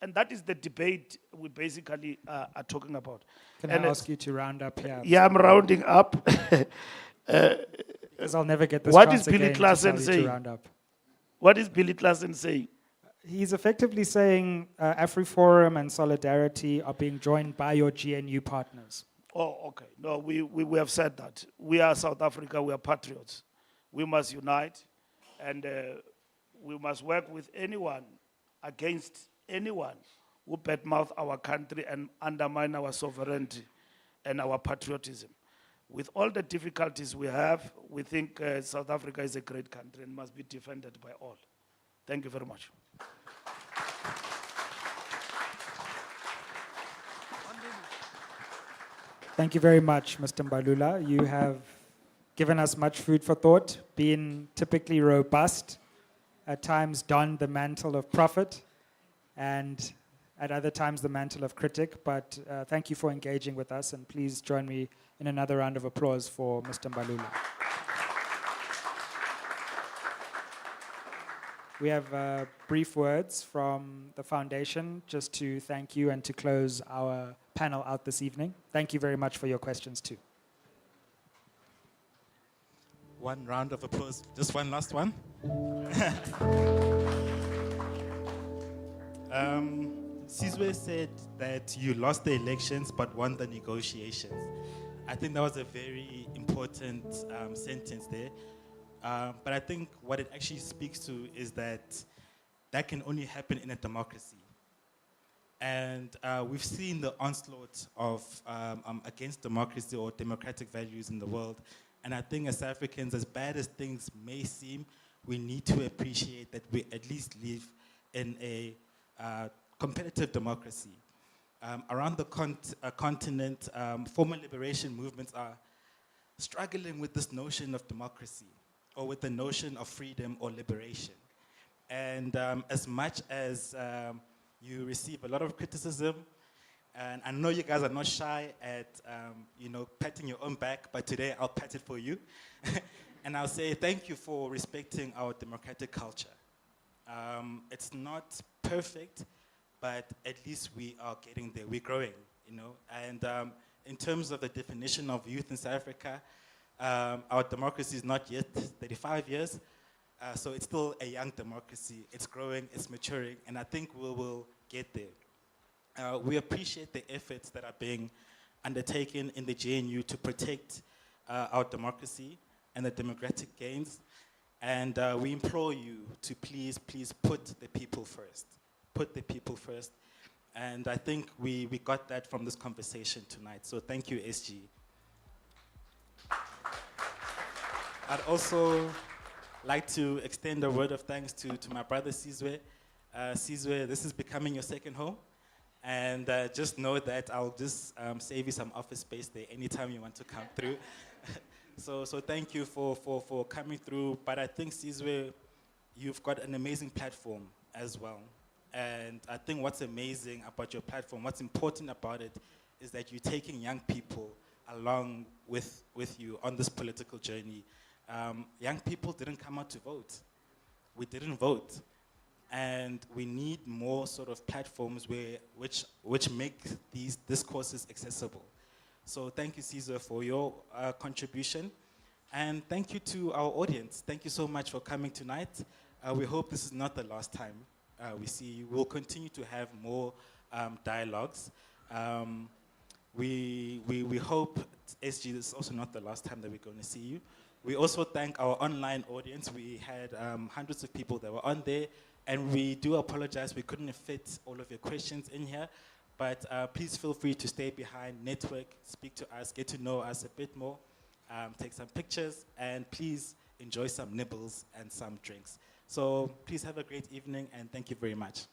And that is the debate we basically are talking about. Can I ask you to round up here? Yeah, I'm rounding up. Because I'll never get this What chance is Billy again to Klassen tell you to saying? round up. What is Billy Klassen saying? He's effectively saying AfriForum and Solidarity are being joined by your GNU partners. Oh, okay. No, we have said that. We are South Africa, we are patriots. We must unite, and we must work with anyone, against anyone who badmouth our country and undermine our sovereignty and our patriotism. With all the difficulties we have, we think South Africa is a great country and must be defended by all. Thank you very much. Thank you very much, Mr. Mbalula. You have given us much food for thought, been typically robust, at times donned the mantle of prophet, and at other times the mantle of critic. But thank you for engaging with us, and please join me in another round of applause for Mr. Mbalula. We have brief words from the foundation just to thank you and to close our panel out this evening. Thank you very much for your questions too. One round of applause, just one last one. Sizwe said that you lost the elections but won the negotiations. I think that was a very important sentence there. But I think what it actually speaks to is that that can only happen in a democracy. And we've seen the onslaught of against democracy or democratic values in the world. And I think as South Africans, as bad as things may seem, we need to appreciate that we at least live in a competitive democracy. Around the continent, former liberation movements are struggling with this notion of democracy or with the notion of freedom or liberation. And as much as you receive a lot of criticism, and I know you guys are not shy at patting your own back, but today I'll pat it for you. And I'll say thank you for respecting our democratic culture. It's not perfect, but at least we are getting there. We're growing, And in terms of the definition of youth in South Africa, our democracy is not yet 35 years, so it's still a young democracy. It's growing, it's maturing, and I think we will get there. We appreciate the efforts that are being undertaken in the GNU to protect our democracy and the democratic gains, and we implore you to please put the people first. Put the people first, and I think we got that from this conversation tonight, so thank you, SG. I'd also like to extend a word of thanks to my brother Sizwe. Sizwe, this is becoming your second home. And just know that I'll just save you some office space there anytime you want to come through. So thank you for coming through. But I think, Sizwe, you've got an amazing platform as well. And I think what's amazing about your platform, what's important about it, is that you're taking young people along with you on this political journey. Young people didn't come out to vote. We didn't vote. And we need more sort of platforms which make these discourses accessible. So thank you, Sizwe, for your contribution. And thank you to our audience. Thank you so much for coming tonight. We hope this is not the last time we see you. We'll continue to have more dialogues. We hope, SG, this is also not the last time that we're going to see you. We also thank our online audience. We had hundreds of people that were on there, and we do apologize we couldn't fit all of your questions in here, but please feel free to stay behind, network, speak to us, get to know us a bit more, take some pictures, and please enjoy some nibbles and some drinks. So please have a great evening, and thank you very much.